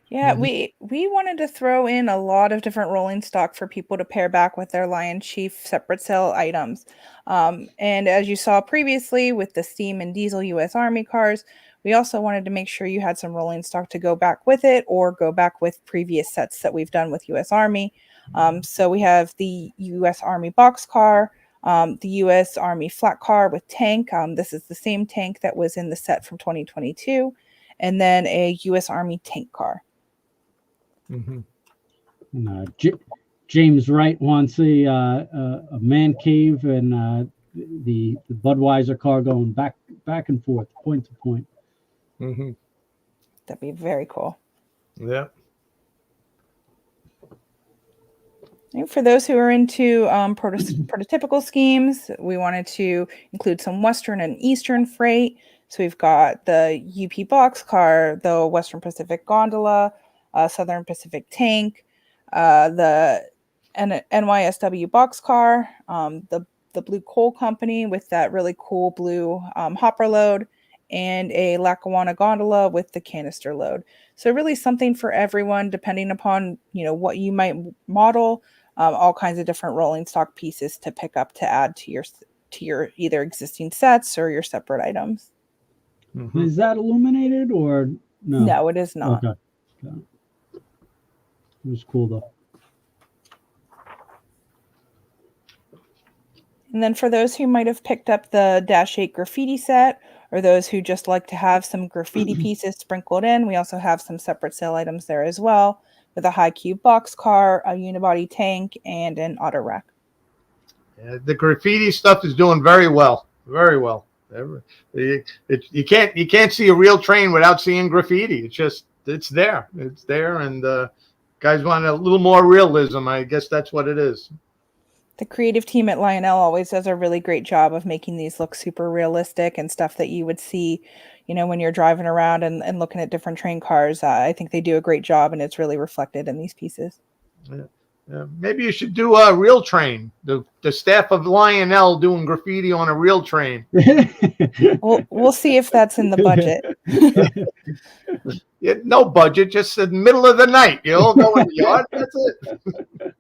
Yeah, we wanted to throw in a lot of different rolling stock for people to pair back with their Lion Chief separate sale items. And as you saw previously with the steam and diesel U.S. Army cars, we also wanted to make sure you had some rolling stock to go back with it or go back with previous sets that we've done with U.S. Army. So we have the U.S. Army box car, the U.S. Army flat car with tank. This is the same tank that was in the set from 2022. And then a U.S. Army tank car. James Wright wants a man cave and the Budweiser car going back and forth, point to point. That'd be very cool. Yeah. And for those who are into prototypical schemes, we wanted to include some Western and Eastern freight. So we've got the UP box car, the Western Pacific gondola, Southern Pacific tank, the an NYSW boxcar, the blue coal company with that really cool blue hopper load, and a Lackawanna gondola with the canister load. So really something for everyone, depending upon what you might model. All kinds of different rolling stock pieces to pick up to add to your either existing sets or your separate items. Mhm. Is that illuminated or no? No, it is not. Okay. Got it. It was cool though. And then for those who might have picked up the Dash 8 graffiti set, or those who just like to have some graffiti pieces sprinkled in, we also have some separate sale items there as well, with a high cube boxcar, a unibody tank, and an auto rack. Yeah, the graffiti stuff is doing very well. Very well. You can't see a real train without seeing graffiti. It's there. It's there, and guys want a little more realism. I guess that's what it is. The creative team at Lionel always does a really great job of making these look super realistic and stuff that you would see, when you're driving around and looking at different train cars. I think they do a great job, and it's really reflected in these pieces. Yeah. Maybe you should do a real train. The staff of Lionel doing graffiti on a real train. We'll see if that's in the budget. Yeah, no budget, just in the middle of the night. You all go in the yard. That's it.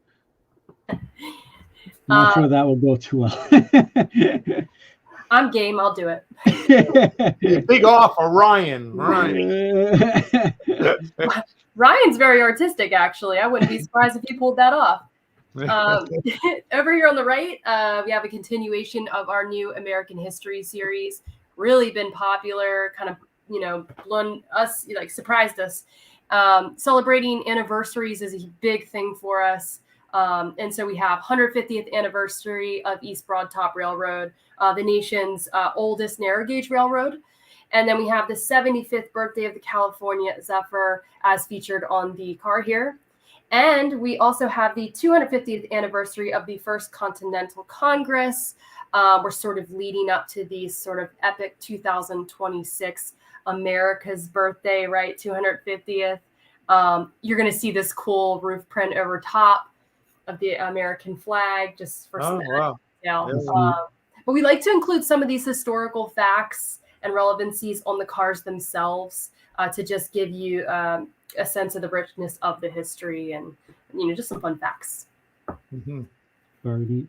I'm not sure that will go too well. I'm game. I'll do it. Big offer, Ryan. Ryan's very artistic, actually. I wouldn't be surprised if he pulled that off. Over here on the right, we have a continuation of our new American History series. Really been popular, kind of, blown us, surprised us. Celebrating anniversaries is a big thing for us. And so we have 150th anniversary of East Broad Top Railroad, the nation's oldest narrow gauge railroad. And then we have the 75th birthday of the California Zephyr as featured on the car here. And we also have the 250th anniversary of the First Continental Congress. We're sort of leading up to the sort of epic 2026 America's birthday, right? 250th. You're going to see this cool roof print over top of the American flag, just for some wow. detail. But we like to include some of these historical facts and relevancies on the cars themselves to just give you a sense of the richness of the history and just some fun facts. Mm-hmm. Very neat.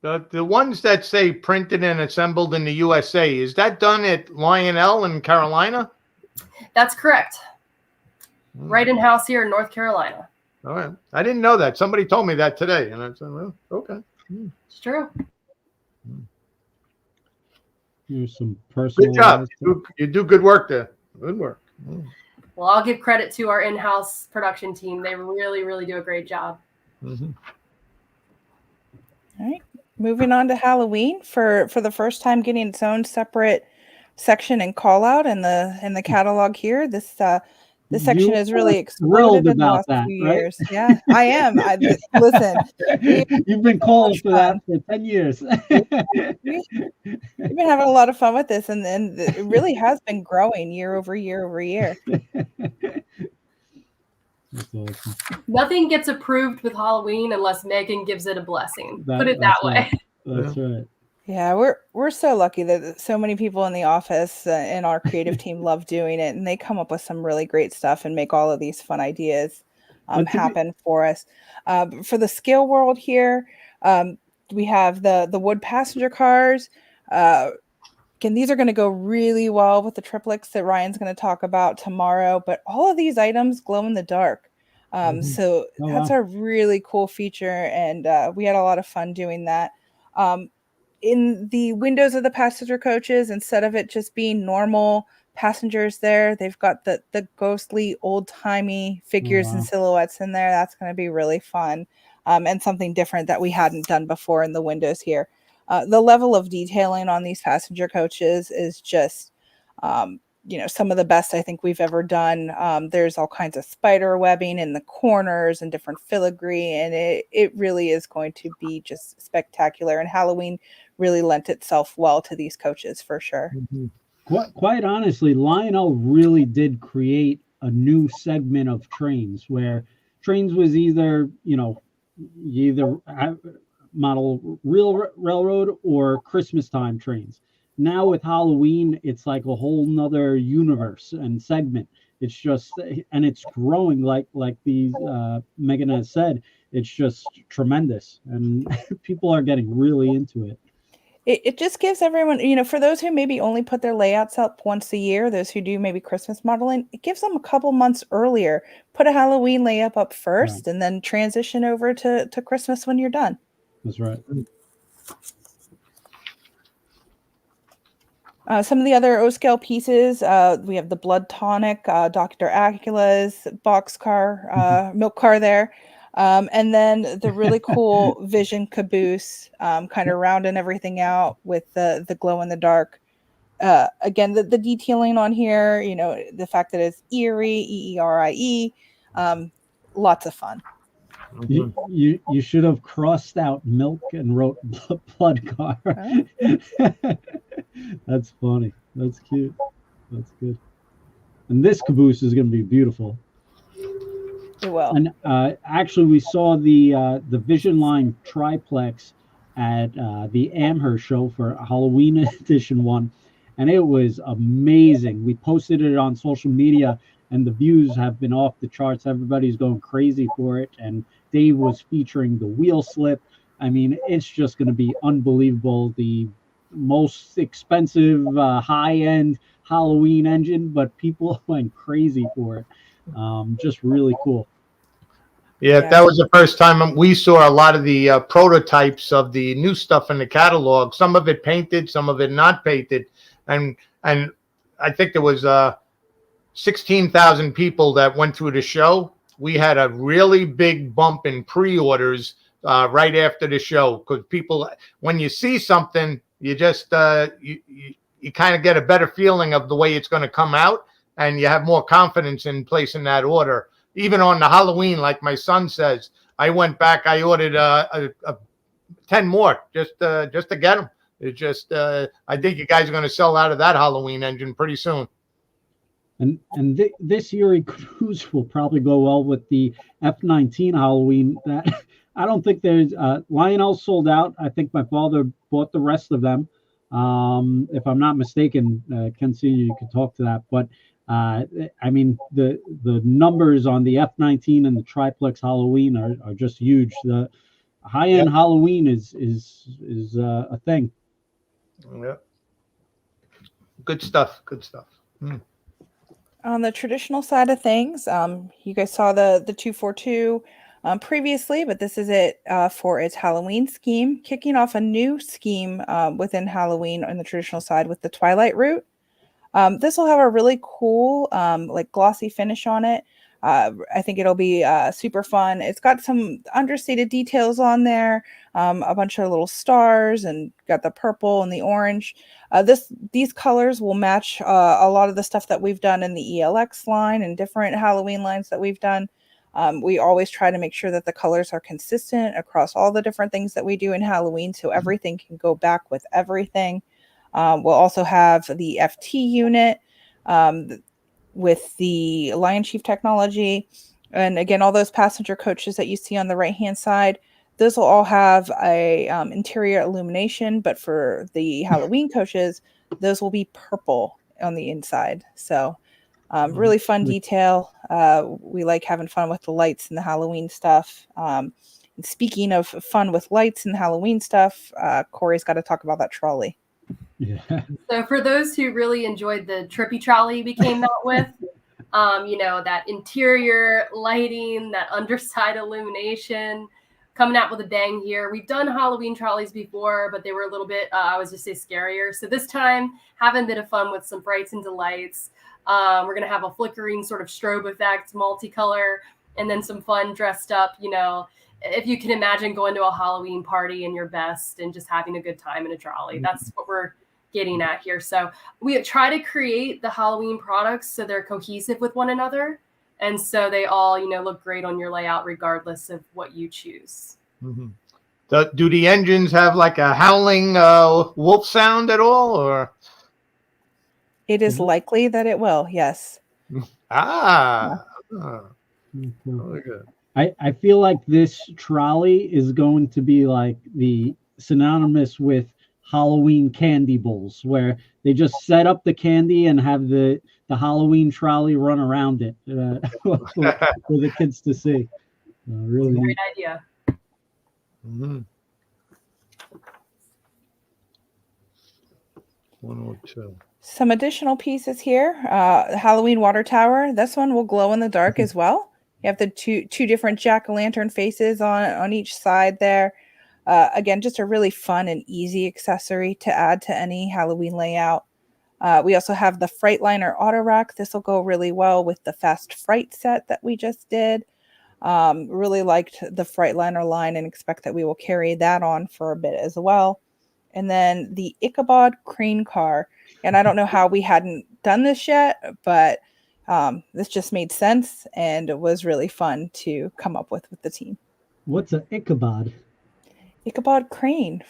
The ones that say printed and assembled in the USA, is that done at Lionel in Carolina? That's correct. Right in house here in North Carolina. All right. I didn't know that. Somebody told me that today, and I said, well, okay. It's true. Here's some personal. Good job. You do good work there. Good work. Well, I'll give credit to our in-house production team. They really, really do a great job. Mm-hmm. All right. Moving on to Halloween for the first time getting its own separate section and call out in the catalog here. This section is really exploded in the last few years. Yeah, I am. Listen, you've been calling for that for 10 years. We've been having a lot of fun with this, and it really has been growing year over year over year. That's awesome. Nothing gets approved with Halloween unless Megan gives it a blessing. Put it that way. That's right. Yeah, we're so lucky that so many people in the office and our creative team love doing it, and they come up with some really great stuff and make all of these fun ideas happen for us. For the scale world here, we have the wood passenger cars. Again, these are going to go really well with the triplets that Ryan's going to talk about tomorrow, but all of these items glow in the dark. So that's a really cool feature, and we had a lot of fun doing that. In the windows of the passenger coaches, instead of it just being normal passengers there, they've got the ghostly old-timey figures and silhouettes in there. That's going to be really fun, and something different that we hadn't done before in the windows here. The level of detailing on these passenger coaches is just, some of the best I think we've ever done. There's all kinds of spider webbing in the corners and different filigree, and it really is going to be just spectacular. And Halloween really lent itself well to these coaches for sure. Mm-hmm. Quite honestly, Lionel really did create a new segment of trains where trains was either, you either model real railroad or Christmas time trains. Now with Halloween, it's like a whole nother universe and segment. It's just, and it's growing like these Megan has said. It's just tremendous, and people are getting really into it. It just gives everyone, for those who maybe only put their layouts up once a year, those who do maybe Christmas modeling, it gives them a couple months earlier. Put a Halloween layup up first, Right. and then transition over to Christmas when you're done. That's right. Some of the other O-scale pieces, we have the Blood Tonic, Dr. Acula's boxcar, milk car there. And then the really cool Vision caboose, kind of rounding everything out with the glow in the dark. Again, the detailing on here, the fact that it's Erie, EERIE, lots of fun. You should have crossed out milk and wrote blood car. Oh. That's funny. That's cute. That's good. And this caboose is going to be beautiful. It will. And actually, we saw the Vision Line triplex at the Amherst show for Halloween edition one, and it was amazing. We posted it on social media, and the views have been off the charts. Everybody's going crazy for it, and Dave was featuring the wheel slip. I mean, it's just going to be unbelievable. The most expensive, high-end Halloween engine, but people went crazy for it. Just really cool. Yeah, that was the first time we saw a lot of the prototypes of the new stuff in the catalog. Some of it painted, some of it not painted, and I think there was 16,000 people that went through the show. We had a really big bump in pre-orders right after the show, because people, when you see something, you just you kind of get a better feeling of the way it's going to come out, and you have more confidence in placing that order. Even on the Halloween, like my son says, I went back, I ordered 10 more just to get them. It just, I think you guys are going to sell out of that Halloween engine pretty soon. And this Erie cruise will probably go well with the F-19 Halloween. That I don't think there's Lionel sold out. I think my father bought the rest of them. If I'm not mistaken, Ken Senior, you could talk to that. But I mean, the numbers on the F-19 and the triplex Halloween are just huge. The high-end Halloween is a thing. Yeah. Good stuff. Good stuff. On the traditional side of things, you guys saw the 242 previously, but this is it for its Halloween scheme, kicking off a new scheme within Halloween on the traditional side with the Twilight route. This will have a really cool, like glossy finish on it. I think it'll be super fun. It's got some understated details on there, a bunch of little stars, and got the purple and the orange. These colors will match a lot of the stuff that we've done in the ELX line and different Halloween lines that we've done. We always try to make sure that the colors are consistent across all the different things that we do in Halloween, so everything can go back with everything. We'll also have the FT unit with the Lion Chief technology. And again, all those passenger coaches that you see on the right-hand side, those will all have a interior illumination, but for the Halloween coaches, those will be purple on the inside. So really fun detail. We like having fun with the lights and the Halloween stuff. And speaking of fun with lights and Halloween stuff, Cori's got to talk about that trolley. Yeah. So for those who really enjoyed the trippy trolley we came out with, that interior lighting, that underside illumination, coming out with a bang here. We've done Halloween trolleys before, but they were a little bit, I would just say, scarier. So this time, having a bit of fun with some brights and delights. We're going to have a flickering sort of strobe effect, multicolor, and then some fun dressed up, if you can imagine going to a Halloween party in your best and just having a good time in a trolley. That's what we're getting at here. So we try to create the Halloween products so they're cohesive with one another. And so they all, look great on your layout regardless of what you choose. Mm-hmm. Do the engines have like a howling wolf sound at all, or? It is likely that it will. Yes. Ah. Cool. Very good. I feel like this trolley is going to be like the synonymous with Halloween candy bowls, where they just set up the candy and have the Halloween trolley run around it for the kids to see. Really Great idea. Mm-hmm. 102. Some additional pieces here. The Halloween water tower. This one will glow in the dark as well. You have the two different jack-o'-lantern faces on each side there. Again, just a really fun and easy accessory to add to any Halloween layout. We also have the Freightliner auto rack. This will go really well with the Fast Fright set that we just did. Really liked the Freightliner line and expect that we will carry that on for a bit as well. And then the Ichabod crane car. And I don't know how we hadn't done this yet, but this just made sense and it was really fun to come up with the team. What's an Ichabod? Ichabod crane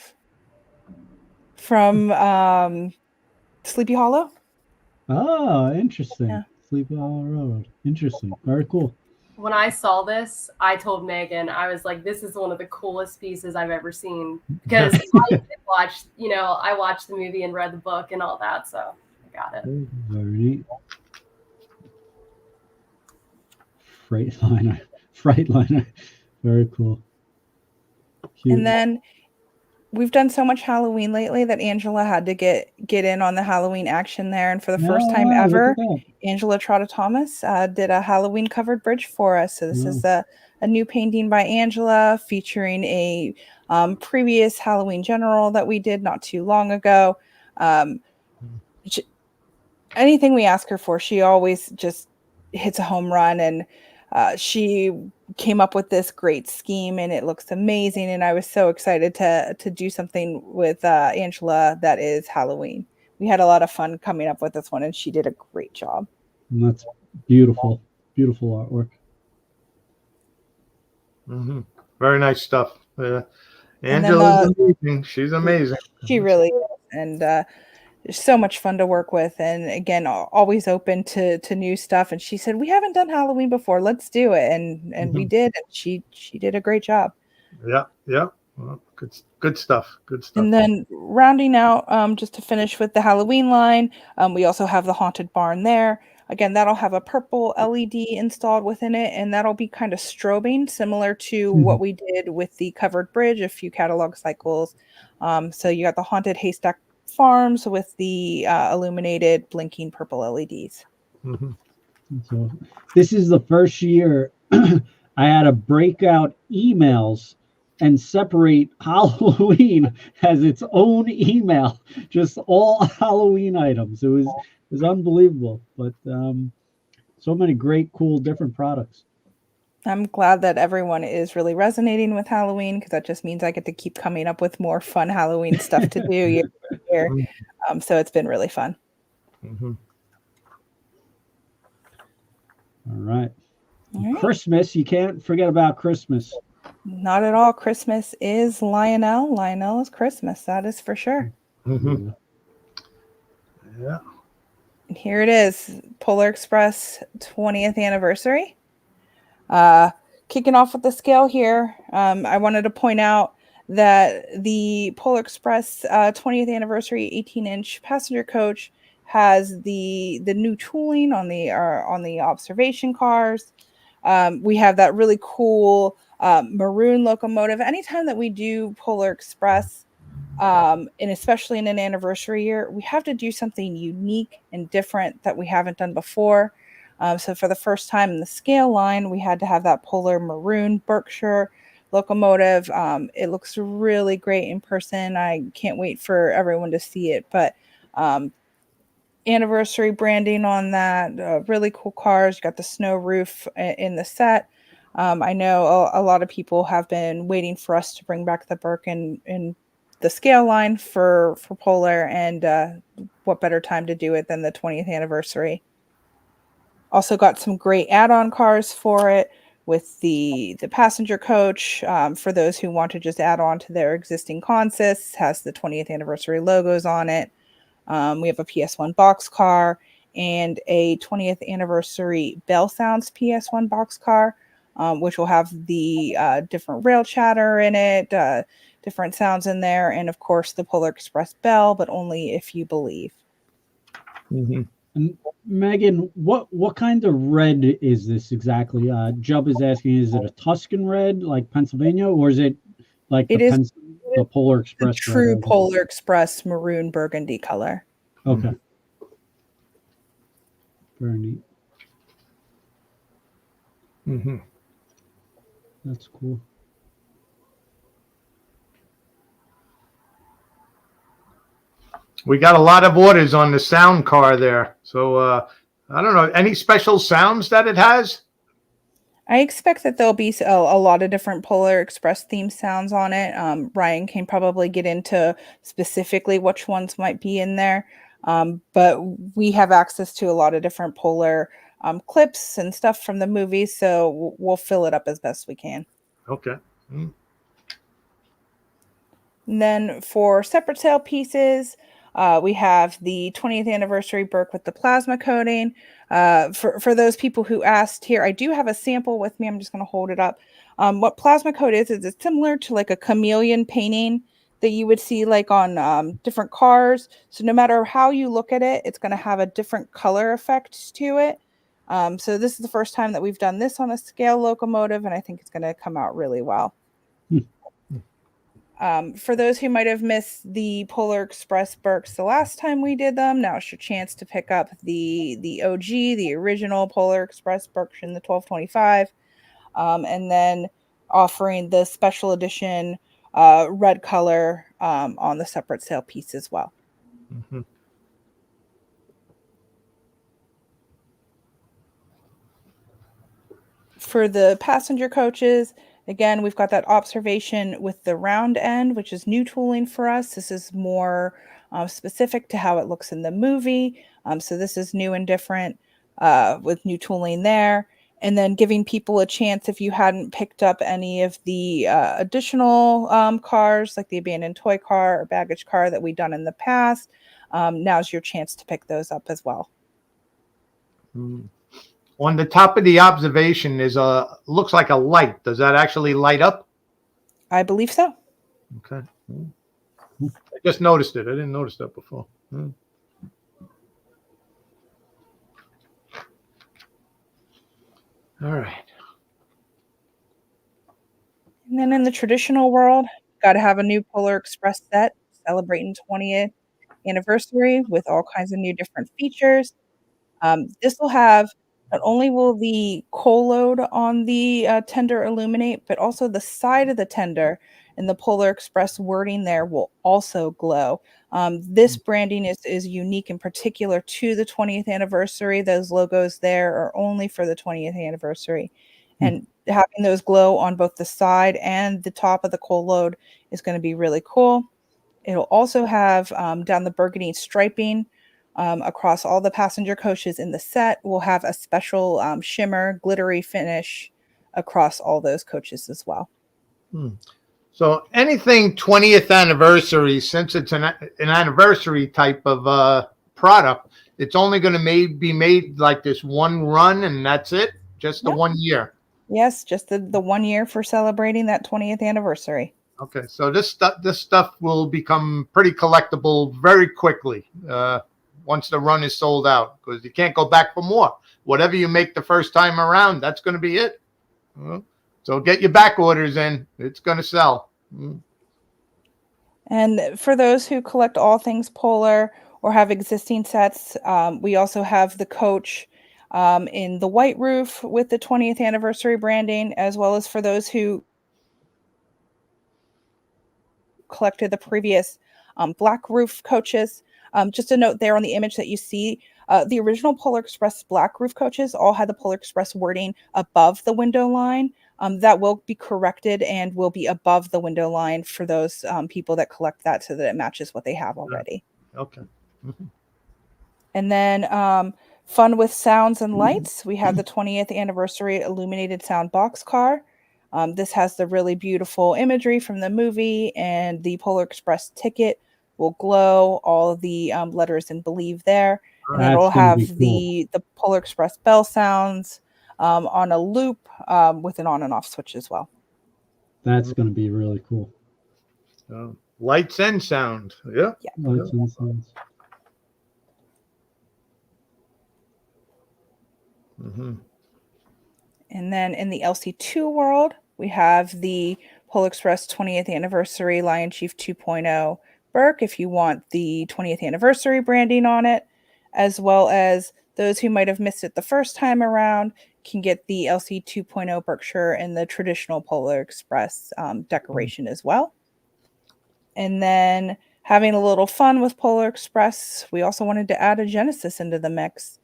from Sleepy Hollow. Oh, interesting. Yeah. Sleepy Hollow Road. Interesting. Very cool. When I saw this, I told Megan, I was like, this is one of the coolest pieces I've ever seen. Because I watched the movie and read the book and all that, so I got it. Very neat. Freightliner. Very cool. Cute. And then we've done so much Halloween lately that Angela had to get in on the Halloween action there. And for the first time ever, Angela Trotta-Thomas did a Halloween covered bridge for us. So this is a new painting by Angela featuring a previous Halloween general that we did not too long ago. Anything we ask her for, she always just hits a home run. And she came up with this great scheme and it looks amazing. And I was so excited to do something with Angela that is Halloween. We had a lot of fun coming up with this one and she did a great job. And that's beautiful. Beautiful artwork. Mm-hmm. Very nice stuff. Angela's amazing. She's amazing. She really is. And so much fun to work with, and again, always open to new stuff. And she said, we haven't done Halloween before, let's do it. And we did, and she did a great job. Yeah well, good stuff. And then rounding out, just to finish with the Halloween line, we also have the haunted barn there. Again, that'll have a purple LED installed within it, and that'll be kind of strobing, similar to what we did with the covered bridge a few catalog cycles. So you got the haunted haystack farms with the illuminated blinking purple LEDs. Mm-hmm. So this is the first year I had to break out emails and separate Halloween as its own email, just all Halloween items. It was unbelievable, but so many great, cool, different products. I'm glad that everyone is really resonating with Halloween, because that just means I get to keep coming up with more fun Halloween stuff to do year to year. So it's been really fun. Mm-hmm. All right. Christmas, you can't forget about Christmas. Not at all. Christmas is Lionel. Lionel is Christmas. That is for sure. Mm-hmm. Yeah. And here it is, Polar Express 20th anniversary. Kicking off with the scale here, I wanted to point out that the Polar Express 20th anniversary 18-inch passenger coach has the new tooling on the observation cars. We have that really cool maroon locomotive. Anytime that we do Polar Express, and especially in an anniversary year, we have to do something unique and different that we haven't done before. So for the first time in the scale line, we had to have that Polar Maroon Berkshire locomotive. It looks really great in person. I can't wait for everyone to see it. But anniversary branding on that, really cool cars. You got the snow roof in the set. I know a lot of people have been waiting for us to bring back the Berk in the scale line for Polar, and what better time to do it than the 20th anniversary. Also got some great add-on cars for it with the passenger coach. For those who want to just add on to their existing consists, has the 20th anniversary logos on it. We have a PS1 boxcar and a 20th anniversary Bell Sounds PS1 boxcar, which will have the different rail chatter in it, different sounds in there, and of course the Polar Express bell, but only if you believe. Mm-hmm. And Megan, what kind of red is this exactly? Jub is asking, is it a Tuscan red like Pennsylvania, or is it like It is the Polar the Express true red? Polar Express maroon burgundy color. Okay. Very neat. Mm-hmm. That's cool. We got a lot of orders on the sound car there. So I don't know, any special sounds that it has? I expect that there'll be a lot of different Polar Express theme sounds on it. Ryan can probably get into specifically which ones might be in there. But we have access to a lot of different Polar clips and stuff from the movie, so we'll fill it up as best we can. Okay. Mm-hmm. And then for separate sale pieces, we have the 20th anniversary Burke with the plasma coating. For those people who asked here, I do have a sample with me. I'm just going to hold it up. What plasma coat is it's similar to like a chameleon painting that you would see like on different cars. So no matter how you look at it, it's going to have a different color effect to it. So this is the first time that we've done this on a scale locomotive, and I think it's going to come out really well. For those who might have missed the Polar Express Burks the last time we did them, now it's your chance to pick up the OG, the original Polar Express Burks in the 1225, and then offering the special edition red color on the separate sale piece as well. Mm-hmm. For the passenger coaches, again, we've got that observation with the round end, which is new tooling for us. This is more specific to how it looks in the movie. So this is new and different with new tooling there. And then giving people a chance, if you hadn't picked up any of the additional cars, like the abandoned toy car or baggage car that we've done in the past, now's your chance to pick those up as well. Mm. On the top of the observation is looks like a light. Does that actually light up? I believe so. Okay. I just noticed it. I didn't notice that before. Mm. All right. And then in the traditional world, got to have a new Polar Express set celebrating 20th anniversary with all kinds of new different features. This will have not only will the coal load on the tender illuminate, but also the side of the tender and the Polar Express wording there will also glow. This branding is unique in particular to the 20th anniversary. Those logos there are only for the 20th anniversary. And having those glow on both the side and the top of the coal load is going to be really cool. It'll also have down the burgundy striping across all the passenger coaches in the set. We'll have a special shimmer, glittery finish across all those coaches as well. So anything 20th anniversary, since it's an anniversary type of product, it's only going to be made like this one run, and that's it? Just the 1 year? Yes, just the 1 year for celebrating that 20th anniversary. Okay, so this stuff will become pretty collectible very quickly once the run is sold out, because you can't go back for more. Whatever you make the first time around, that's going to be it. So get your back orders in. It's going to sell. And for those who collect all things Polar or have existing sets, we also have the coach in the white roof with the 20th anniversary branding, as well as for those who collected the previous black roof coaches. Just a note there on the image that you see, the original Polar Express black roof coaches all had the Polar Express wording above the window line. That will be corrected and will be above the window line for those people that collect that, so that it matches what they have already. Okay. And then fun with sounds and lights, we have the 20th anniversary illuminated sound box car. This has the really beautiful imagery from the movie, and the Polar Express ticket will glow all of the letters in Believe there. And That's it'll gonna have be cool. the Polar Express bell sounds on a loop with an on and off switch as well. That's going to be really cool. Lights and sound. Yeah. Lights and sounds. And then in the LC2 world, we have the Polar Express 20th Anniversary Lion Chief 2.0 Burke, if you want the 20th anniversary branding on it, as well as those who might have missed it the first time around can get the LC 2.0 Berkshire and the traditional Polar Express decoration as well. And then having a little fun with Polar Express, we also wanted to add a Genesis into the mix.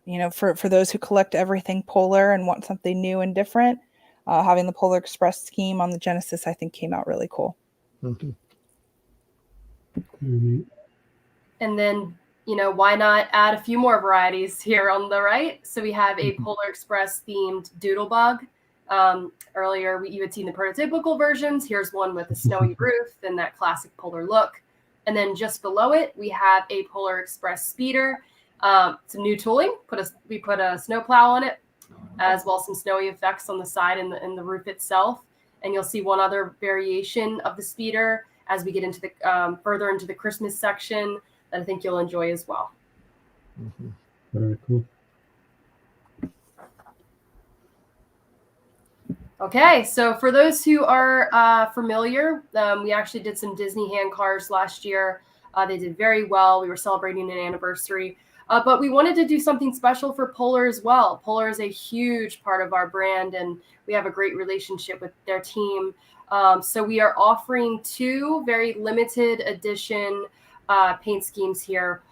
You know, for those who collect everything Polar and want something new and different, having the Polar Express scheme on the Genesis, I think, came out really cool. And then, you know, why not add a few more varieties here on the right? So we have a Polar Express themed Doodle Bug. Earlier, you had seen the prototypical versions. Here's one with a snowy roof and that classic polar look. And then just below it, we have a Polar Express speeder. Some new tooling. We put a snowplow on it, as well as some snowy effects on the side and the roof itself. And you'll see one other variation of the speeder as we get into the further into the Christmas section that I think you'll enjoy as well. Very cool. Okay, so for those who are familiar, we actually did some Disney hand cars last year. They did very well. We were celebrating an anniversary. But we wanted to do something special for Polar as well. Polar is a huge part of our brand, and we have a great relationship with their team. So we are offering two very limited edition paint schemes here.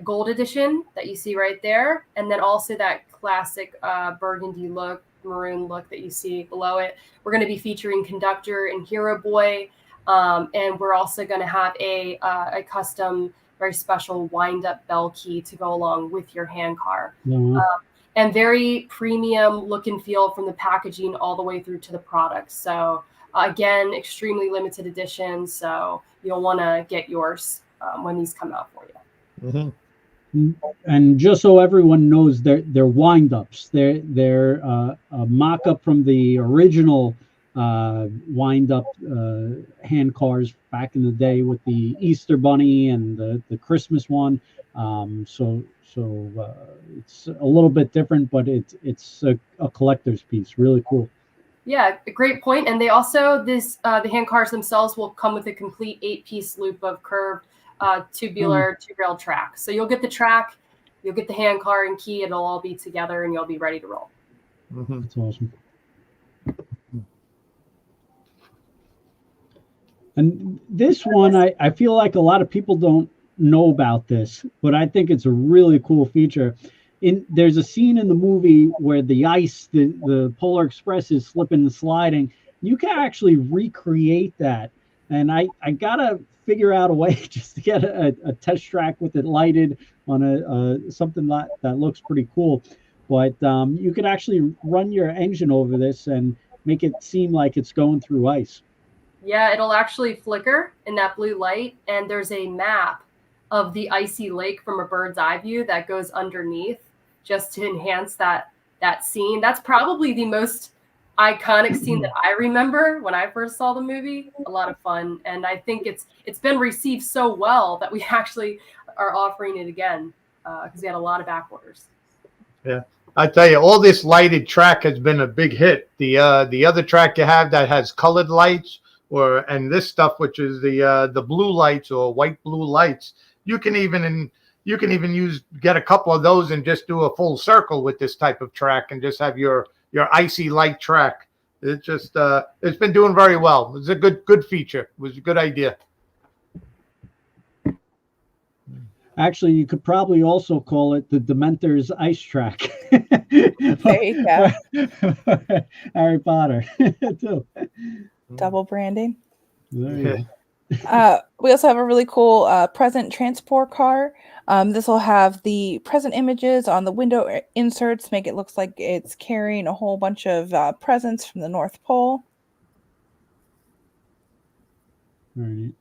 Gold edition that you see right there, and then also that classic burgundy look, maroon look that you see below it. We're going to be featuring Conductor and Hero Boy, and we're also going to have a custom, very special wind-up bell key to go along with your hand car. And very premium look and feel from the packaging all the way through to the product. So again, extremely limited edition. So you'll want to get yours when these come out for you. And just so everyone knows, they're wind-ups. They're a mock-up from the original wind-up hand cars back in the day with the Easter Bunny and the Christmas one. So it's a little bit different, but it's a collector's piece. Really cool. Yeah, a great point. And they also, the hand cars themselves will come with a complete 8-piece loop of curved tubular two-rail track. So you'll get the track, you'll get the hand car and key. It'll all be together, and you'll be ready to roll. That's awesome. And this one, I feel like a lot of people don't know about this, but I think it's a really cool feature. There's a scene in the movie where the ice, the Polar Express is slipping and sliding. You can actually recreate that. And I gotta figure out a way just to get a test track with it lighted on something that looks pretty cool. But you could actually run your engine over this and make it seem like it's going through ice. Yeah, it'll actually flicker in that blue light, and there's a map of the icy lake from a bird's eye view that goes underneath just to enhance that scene. That's probably the most iconic scene that I remember when I first saw the movie. A lot of fun, and I think it's been received so well that we actually are offering it again because we had a lot of back orders. Yeah, I tell you, all this lighted track has been a big hit. The other track you have that has colored lights, and this stuff, which is the blue lights or white blue lights, you can even get a couple of those and just do a full circle with this type of track and just have your icy light track. It's just it's been doing very well. It's a good feature. It was a good idea. Actually, you could probably also call it the Dementor's Ice Track. There you go. Harry Potter, too. Double branding. There you go. We also have a really cool present transport car. This will have the present images on the window inserts, make it look like it's carrying a whole bunch of presents from the North Pole. All right.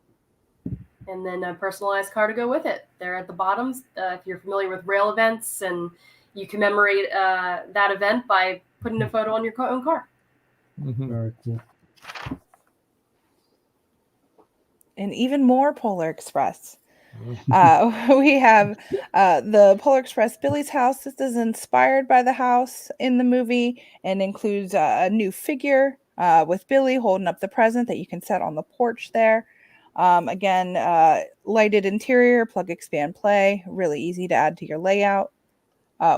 and then a personalized car to go with it. They're at the bottoms. If you're familiar with rail events, and you commemorate that event by putting a photo on your own car. Very cool. And even more Polar Express. We have the Polar Express Billy's house. This is inspired by the house in the movie and includes a new figure with Billy holding up the present that you can set on the porch there. Again, lighted interior, plug, expand, play. Really easy to add to your layout.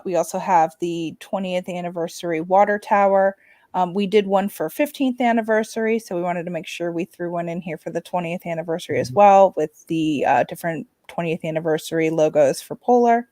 We also have the 20th anniversary water tower. We did one for 15th anniversary, so we wanted to make sure we threw one in here for the 20th anniversary as well, with the different 20th anniversary logos for Polar.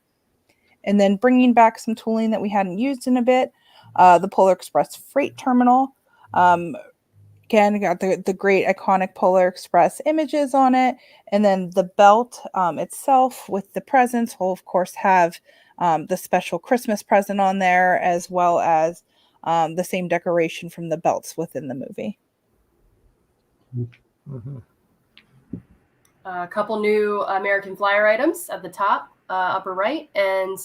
And then bringing back some tooling that we hadn't used in a bit, the Polar Express freight terminal. Again, got the great iconic Polar Express images on it. And then the belt itself with the presents will, of course, have the special Christmas present on there, as well as the same decoration from the belts within the movie. A couple new American Flyer items at the top, upper right, and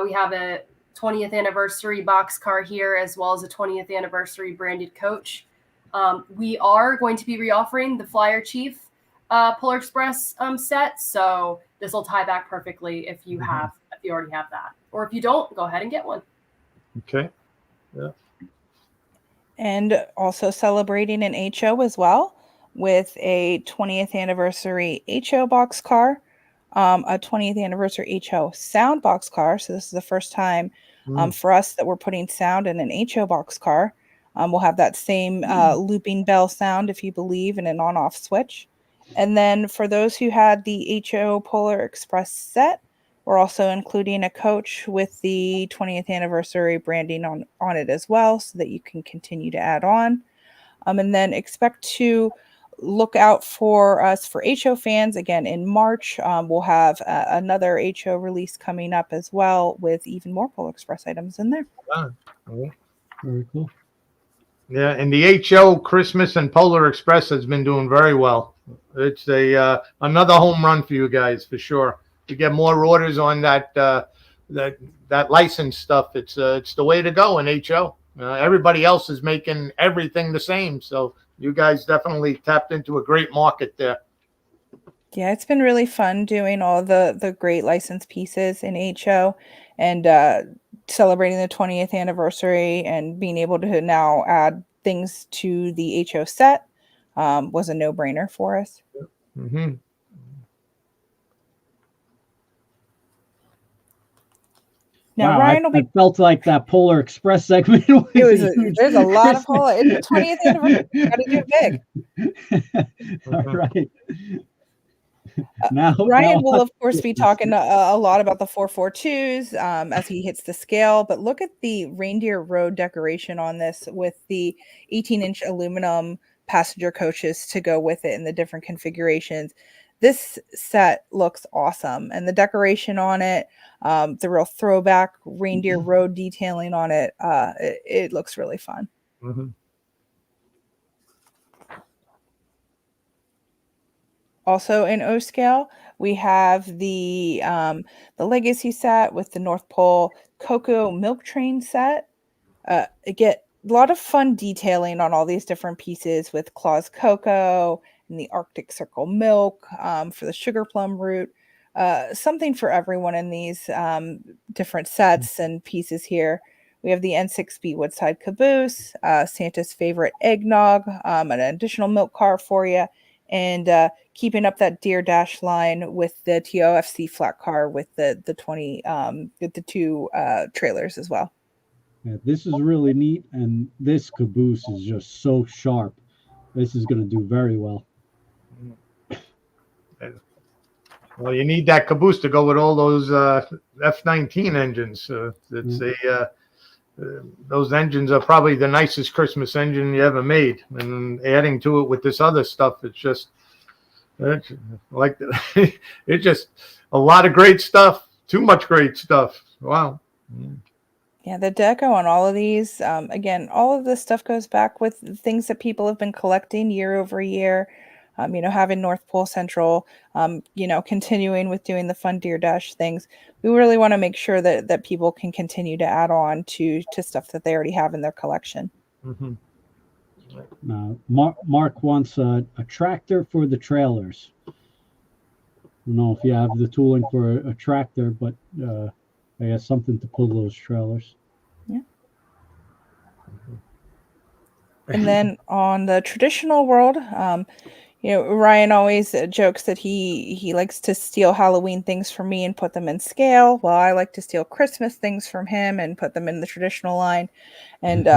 we have a 20th anniversary boxcar here, as well as a 20th anniversary branded coach. We are going to be reoffering the Flyer Chief Polar Express set, so this will tie back perfectly if you already have that, or if you don't, go ahead and get one. Okay. Yeah. And also celebrating an HO as well, with a 20th anniversary HO boxcar, a 20th anniversary HO sound boxcar. So this is the first time for us that we're putting sound in an HO boxcar. We'll have that same looping bell sound, if you believe, and an on-off switch. And then for those who had the HO Polar Express set, we're also including a coach with the 20th anniversary branding on it as well, so that you can continue to add on. And then expect to look out for us for HO fans. Again, in March, we'll have another HO release coming up as well, with even more Polar Express items in there. Very cool. Yeah, and the HO Christmas and Polar Express has been doing very well. It's another home run for you guys, for sure. To get more orders on that license stuff, it's the way to go in HO. Everybody else is making everything the same, so you guys definitely tapped into a great market there. Yeah, it's been really fun doing all the great license pieces in HO, and celebrating the 20th anniversary and being able to now add things to the HO set was a no-brainer for us. Mm-hmm. Now, wow, Ryan I felt like that Polar Express segment was there's a lot of Christmas. Polar. It's the 20th anniversary. You got to do it big. All right. Now Ryan will, of course, be talking a lot about the 442s as he hits the scale. But look at the reindeer road decoration on this, with the 18-inch aluminum passenger coaches to go with it in the different configurations. This set looks awesome, and the decoration on it, the real throwback reindeer road detailing on it, it looks really fun. Mm-hmm. Also in O scale, we have the Legacy set with the North Pole Cocoa Milk Train set. Get a lot of fun detailing on all these different pieces, with Claus Cocoa and the Arctic Circle milk for the sugar plum route. Something for everyone in these different sets and pieces here. We have the N6B Woodside Caboose, Santa's favorite eggnog, an additional milk car for you, and keeping up that Deere dash line with the TOFC flat car with the 20 with the two trailers as well. Yeah, this is really neat, and this caboose is just so sharp. This is going to do very well. Well, you need that caboose to go with all those F-19 engines. Those engines are probably the nicest Christmas engine you ever made, and adding to it with this other stuff, it's just it's just a lot of great stuff. Too much great stuff. Wow. Yeah, the deco on all of these, again, all of this stuff goes back with things that people have been collecting year over year. Having North Pole Central, continuing with doing the fun Deere Dash things. We really want to make sure that people can continue to add on to stuff that they already have in their collection. Mm-hmm. Mark wants a tractor for the trailers. I don't know if you have the tooling for a tractor, but I guess something to pull those trailers. Yeah. And then on the traditional world, Ryan always jokes that he likes to steal Halloween things from me and put them in scale. Well, I like to steal Christmas things from him and put them in the traditional line. And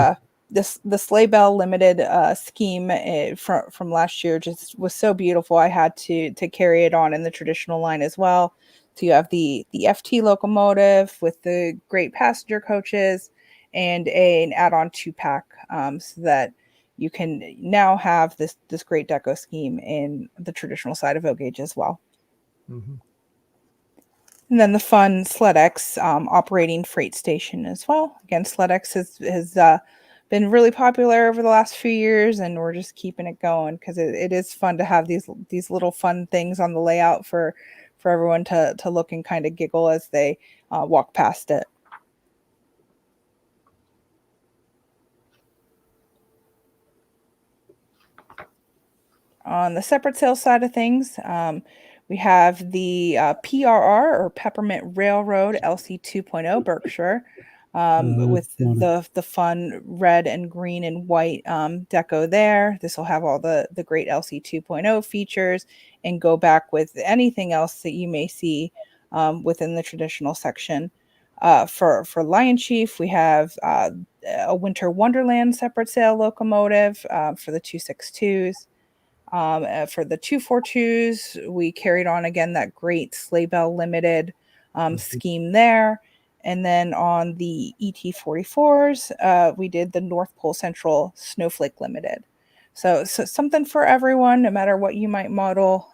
the Sleigh Bell Limited scheme from last year just was so beautiful. I had to carry it on in the traditional line as well. So you have the FT locomotive with the great passenger coaches and an add-on 2-pack, so that you can now have this great deco scheme in the traditional side of O-Gauge as well. Mm-hmm. And then the fun SledX operating freight station as well. Again, SledX has been really popular over the last few years, and we're just keeping it going because it is fun to have these little fun things on the layout for everyone to look and kind of giggle as they walk past it. On the separate sales side of things, we have the PRR, or Peppermint Railroad LC20 Berkshire, with the fun red and green and white deco there. This will have all the great LC 2.0 features and go back with anything else that you may see within the traditional section. For Lion Chief, we have a Winter Wonderland separate sale locomotive for the 262s. For the 242s, we carried on again that great Sleigh Bell Limited scheme there. And then on the ET44s, we did the North Pole Central Snowflake Limited. So something for everyone, no matter what you might model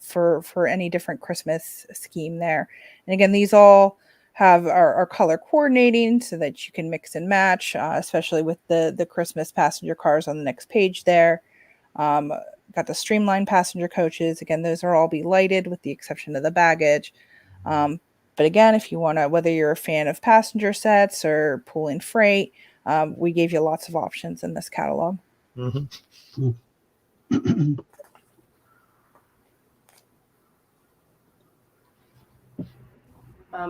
for any different Christmas scheme there. And again, these all have our color coordinating so that you can mix and match, especially with the Christmas passenger cars on the next page there. Got the streamlined passenger coaches. Again, those are all be lighted with the exception of the baggage. But again, if you want to, whether you're a fan of passenger sets or pulling freight, we gave you lots of options in this catalog. Mm-hmm.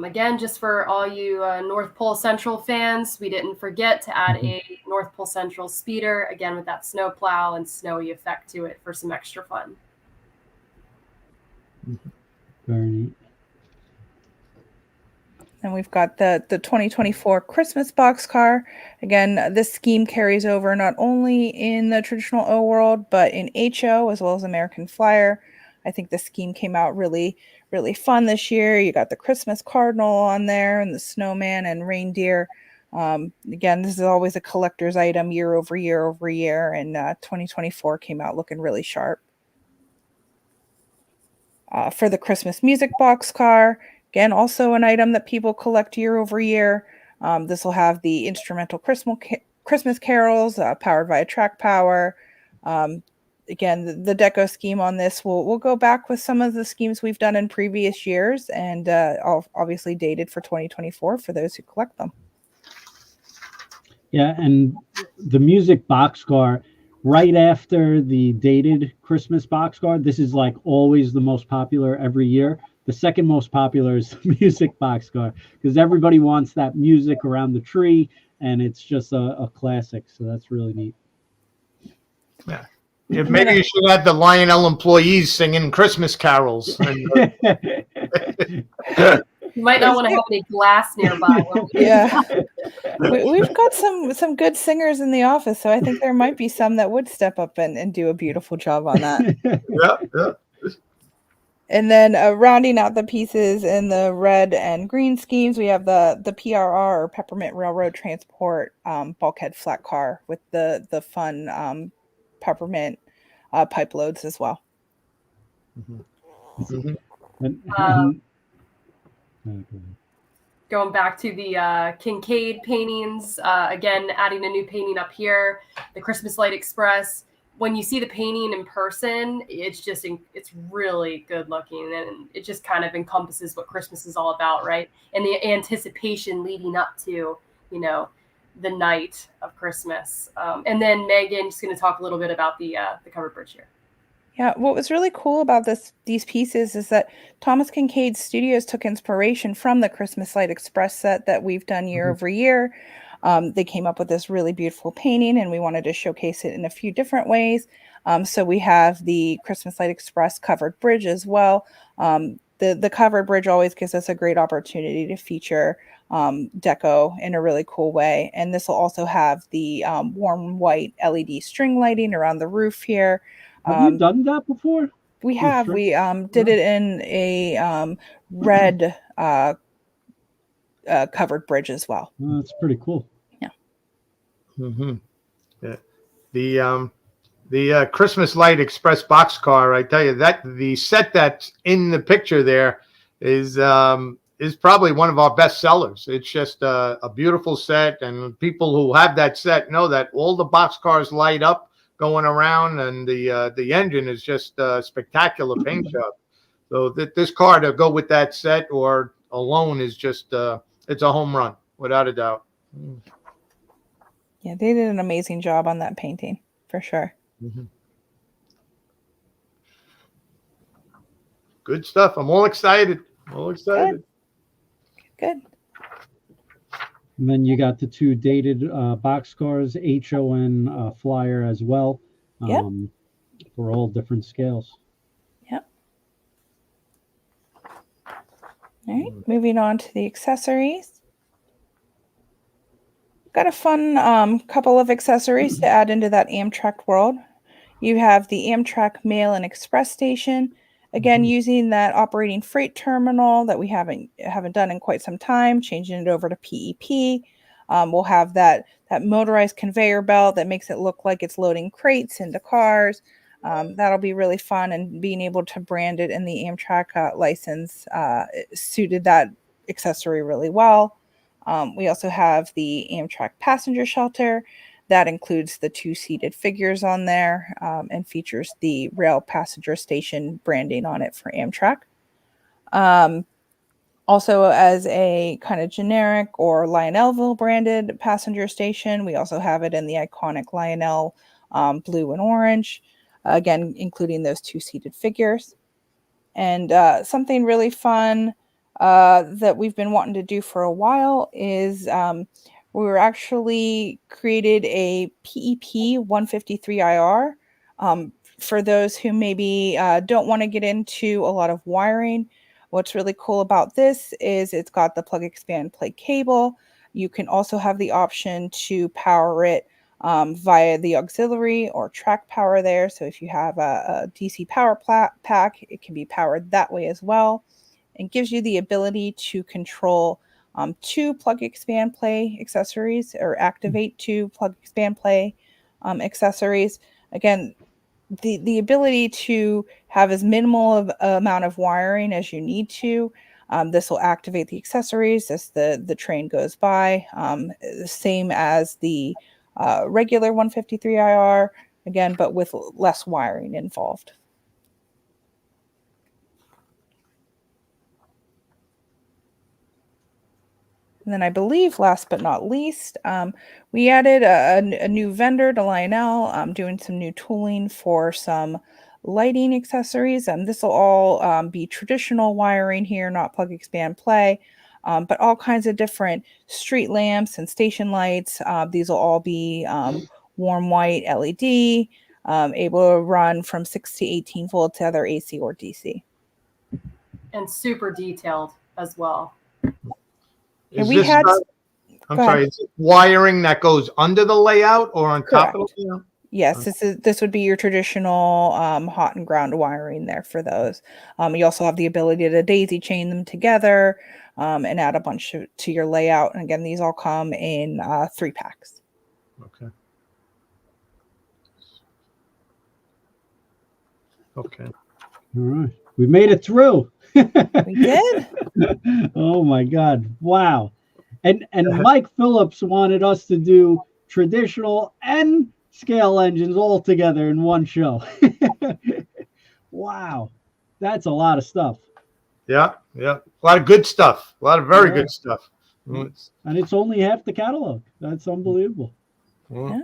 Again, just for all you North Pole Central fans, we didn't forget to add a North Pole Central speeder, again with that snow plow and snowy effect to it for some extra fun. Very neat. And we've got the 2024 Christmas boxcar. Again, this scheme carries over not only in the traditional O world, but in HO as well as American Flyer. I think the scheme came out really, really fun this year. You got the Christmas Cardinal on there and the snowman and reindeer. Again, this is always a collector's item year over year over year. And 2024 came out looking really sharp. For the Christmas music boxcar, again, also an item that people collect year over year. This will have the instrumental Christmas carols powered via track power. Again, the deco scheme on this will go back with some of the schemes we've done in previous years, and obviously dated for 2024 for those who collect them. Yeah, and the music boxcar, right after the dated Christmas boxcar, this is like always the most popular every year. The second most popular is the music boxcar because everybody wants that music around the tree, and it's just a classic. So that's really neat. Yeah. Maybe you should have the Lionel employees singing Christmas carols. You might not want to have any glass nearby. Yeah, we've got some good singers in the office, so I think there might be some that would step up and do a beautiful job on that. Yeah. And then rounding out the pieces in the red and green schemes, we have the PRR, or Peppermint Railroad Transport bulkhead flat car with the fun peppermint pipe loads as well. Mm-hmm. Going back to the Kincaid paintings, again, adding a new painting up here, the Christmas Light Express. when you see the painting in person, it's really good looking, and it just kind of encompasses what Christmas is all about, right? And the anticipation leading up to, the night of Christmas. And then Megan, just going to talk a little bit about the covered bridge here. Yeah, what was really cool about these pieces is that Thomas Kincaid Studios took inspiration from the Christmas Light Express set that we've done year over year. They came up with this really beautiful painting, and we wanted to showcase it in a few different ways. So we have the Christmas Light Express covered bridge as well. The covered bridge always gives us a great opportunity to feature deco in a really cool way. And this will also have the warm white LED string lighting around the roof here. Have you done that before? We have. We did it in a red covered bridge as well. Oh, that's pretty cool. Yeah. Mm-hmm. Yeah. The Christmas Light Express boxcar, I tell you, that the set that's in the picture there is probably one of our best sellers. It's just a beautiful set, and people who have that set know that all the boxcars light up going around, and the engine is just a spectacular paint job. So this car to go with that set or alone is just it's a home run without a doubt. Yeah, they did an amazing job on that painting for sure. Mm-hmm. Good stuff. I'm all excited. Good. And then you got the two dated boxcars, HON flyer as well, for all different scales. Yep. All right, moving on to the accessories. Got a fun couple of accessories to add into that Amtrak world. You have the Amtrak Mail and Express Station. Again, using that operating freight terminal that we haven't done in quite some time, changing it over to PEP. We'll have that motorized conveyor belt that makes it look like it's loading crates into cars. That'll be really fun, and being able to brand it in the Amtrak license suited that accessory really well. We also have the Amtrak passenger shelter. That includes the 2 seated figures on there and features the rail passenger station branding on it for Amtrak. Also, as a kind of generic or Lionelville branded passenger station, we also have it in the iconic Lionel blue and orange, again, including those 2 seated figures. And something really fun that we've been wanting to do for a while is we were actually created a PEP 153IR for those who maybe don't want to get into a lot of wiring. What's really cool about this is it's got the plug, expand, play cable. You can also have the option to power it via the auxiliary or track power there. So if you have a DC power pack, it can be powered that way as well. It gives you the ability to control 2 plug, expand, play accessories, or activate 2 plug, expand, play accessories. Again, the ability to have as minimal of amount of wiring as you need to. This will activate the accessories as the train goes by. Same as the regular 153IR, again, but with less wiring involved. And then I believe, last but not least, we added a new vendor to Lionel, doing some new tooling for some lighting accessories. This will all be traditional wiring here, not plug, expand, play, but all kinds of different street lamps and station lights. These will all be warm white LED, able to run from 6 to 18 volts, either AC or DC. And super detailed as well. Is we this, had- I'm go sorry, ahead. is it wiring that goes under the layout or on top of it? Yes, this would be your traditional hot and ground wiring there for those. You also have the ability to daisy chain them together and add a bunch to your layout. And again, these all come in 3 packs. Okay. Okay. All right. We made it through. We did. Oh my God. Wow. And Mike Phillips wanted us to do traditional and scale engines all together in one show. Wow, that's a lot of stuff. Yeah, yeah. A lot of good stuff. A lot of very good stuff. And it's only half the catalog. That's unbelievable. Yeah.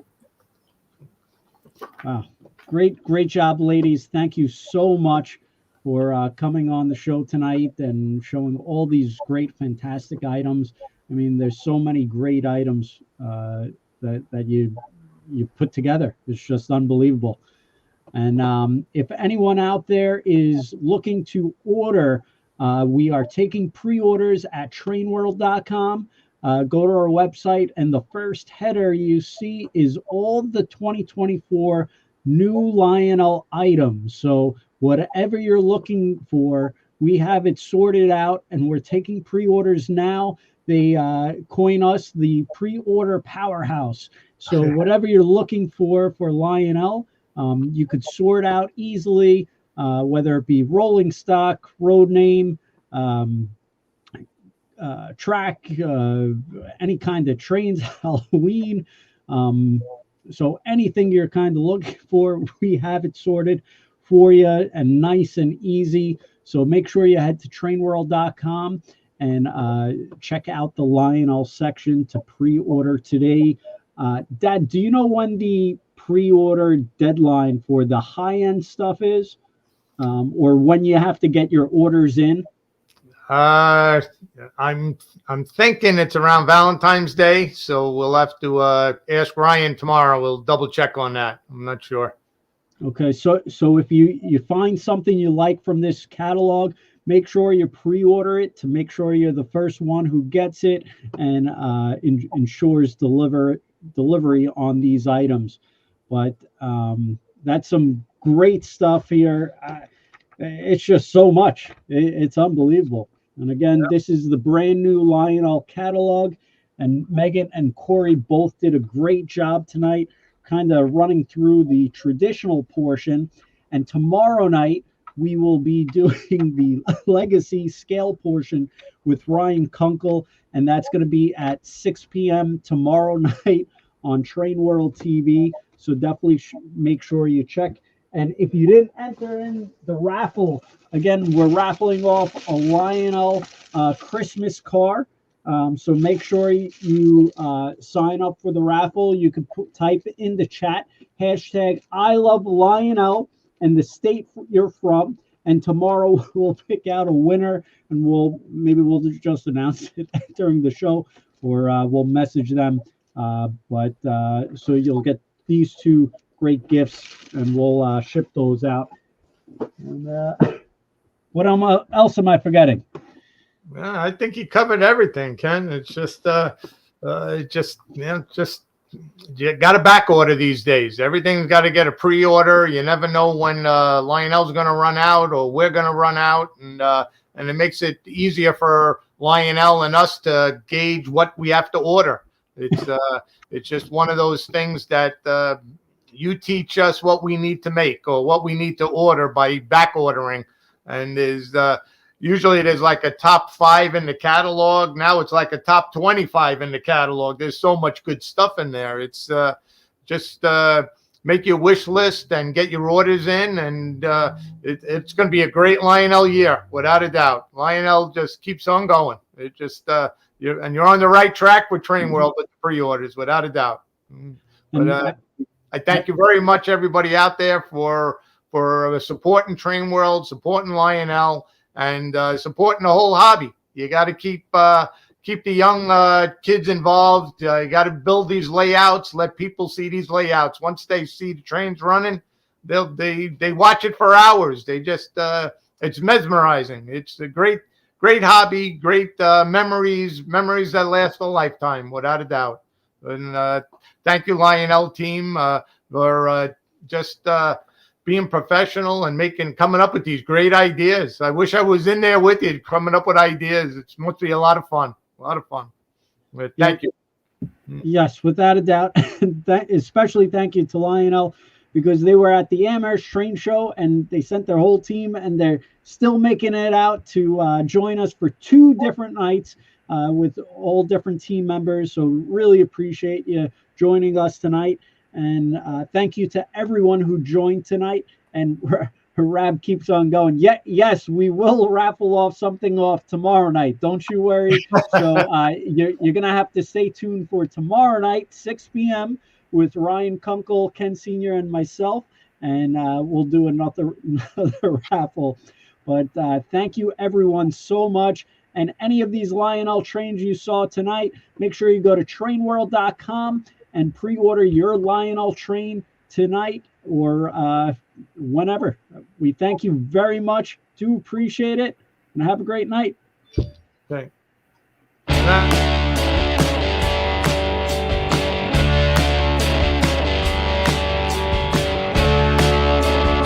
Wow. Great job, ladies. Thank you so much for coming on the show tonight and showing all these great, fantastic items. I mean, there's so many great items that you put together. It's just unbelievable. And if anyone out there is looking to order, we are taking pre-orders at trainworld.com. Go to our website, and the first header you see is all the 2024 new Lionel items. So whatever you're looking for, we have it sorted out, and we're taking pre-orders now. They coin us the pre-order powerhouse. So whatever you're looking for Lionel, you could sort out easily, whether it be rolling stock, road name, track, any kind of trains, Halloween. So anything you're kind of looking for, we have it sorted for you and nice and easy. So make sure you head to trainworld.com and check out the Lionel section to pre-order today. Dad, do you know when the pre-order deadline for the high-end stuff is, or when you have to get your orders in? I'm thinking it's around Valentine's Day, so we'll have to ask Ryan tomorrow. We'll double check on that. I'm not sure. Okay, so if you find something you like from this catalog, make sure you pre-order it to make sure you're the first one who gets it and ensures delivery on these items. But that's some great stuff here. It's just so much. It's unbelievable. And again, this is the brand new Lionel catalog, and Meghan and Cori both did a great job tonight, kind of running through the traditional portion. And tomorrow night, we will be doing the legacy scale portion with Ryan Kunkle, and that's going to be at 6 p.m. tomorrow night on Train World TV. So definitely make sure you check. And if you didn't enter in the raffle, again, we're raffling off a Lionel Christmas car. So make sure you sign up for the raffle. You can type in the chat, hashtag I love Lionel and the state you're from. And tomorrow we'll pick out a winner, and we'll just announce it during the show, or we'll message them. So you'll get these two great gifts, and we'll ship those out. And what else am I forgetting? Well, I think you covered everything, Ken. It's just you got to back order these days. Everything's got to get a pre-order. You never know when Lionel's going to run out or we're going to run out, and it makes it easier for Lionel and us to gauge what we have to order. It's just one of those things that you teach us what we need to make or what we need to order by back ordering, and usually there's like a top 5 in the catalog. Now it's like a top 25 in the catalog. There's so much good stuff in there. It's just make your wish list and get your orders in, and it's going to be a great Lionel year, without a doubt. Lionel just keeps on going. It just you're on the right track with Train World with the pre-orders, without a doubt. But I thank you very much, everybody out there, for supporting Train World, supporting Lionel, and supporting the whole hobby. You got to keep the young kids involved. You got to build these layouts, let people see these layouts. Once they see the trains running, they watch it for hours. They just it's mesmerizing. It's a great hobby, great memories that last a lifetime, without a doubt. And thank you, Lionel team, for just being professional and coming up with these great ideas. I wish I was in there with you, coming up with ideas. It must be a lot of fun. But thank you. Yes, without a doubt. Especially thank you to Lionel, because they were at the Amherst Train Show and they sent their whole team, and they're still making it out to join us for 2 different nights with all different team members. So really appreciate you joining us tonight. And thank you to everyone who joined tonight. And Rab keeps on going. Yes, we will raffle off something off tomorrow night. Don't you worry. So you're going to have to stay tuned for tomorrow night, 6 p.m. with Ryan Kunkle, Ken Sr., and myself. And we'll do another raffle. But thank you, everyone, so much. And any of these Lionel trains you saw tonight, make sure you go to trainworld.com and pre-order your Lionel train tonight or whenever. We thank you very much. Do appreciate it. And have a great night. Okay.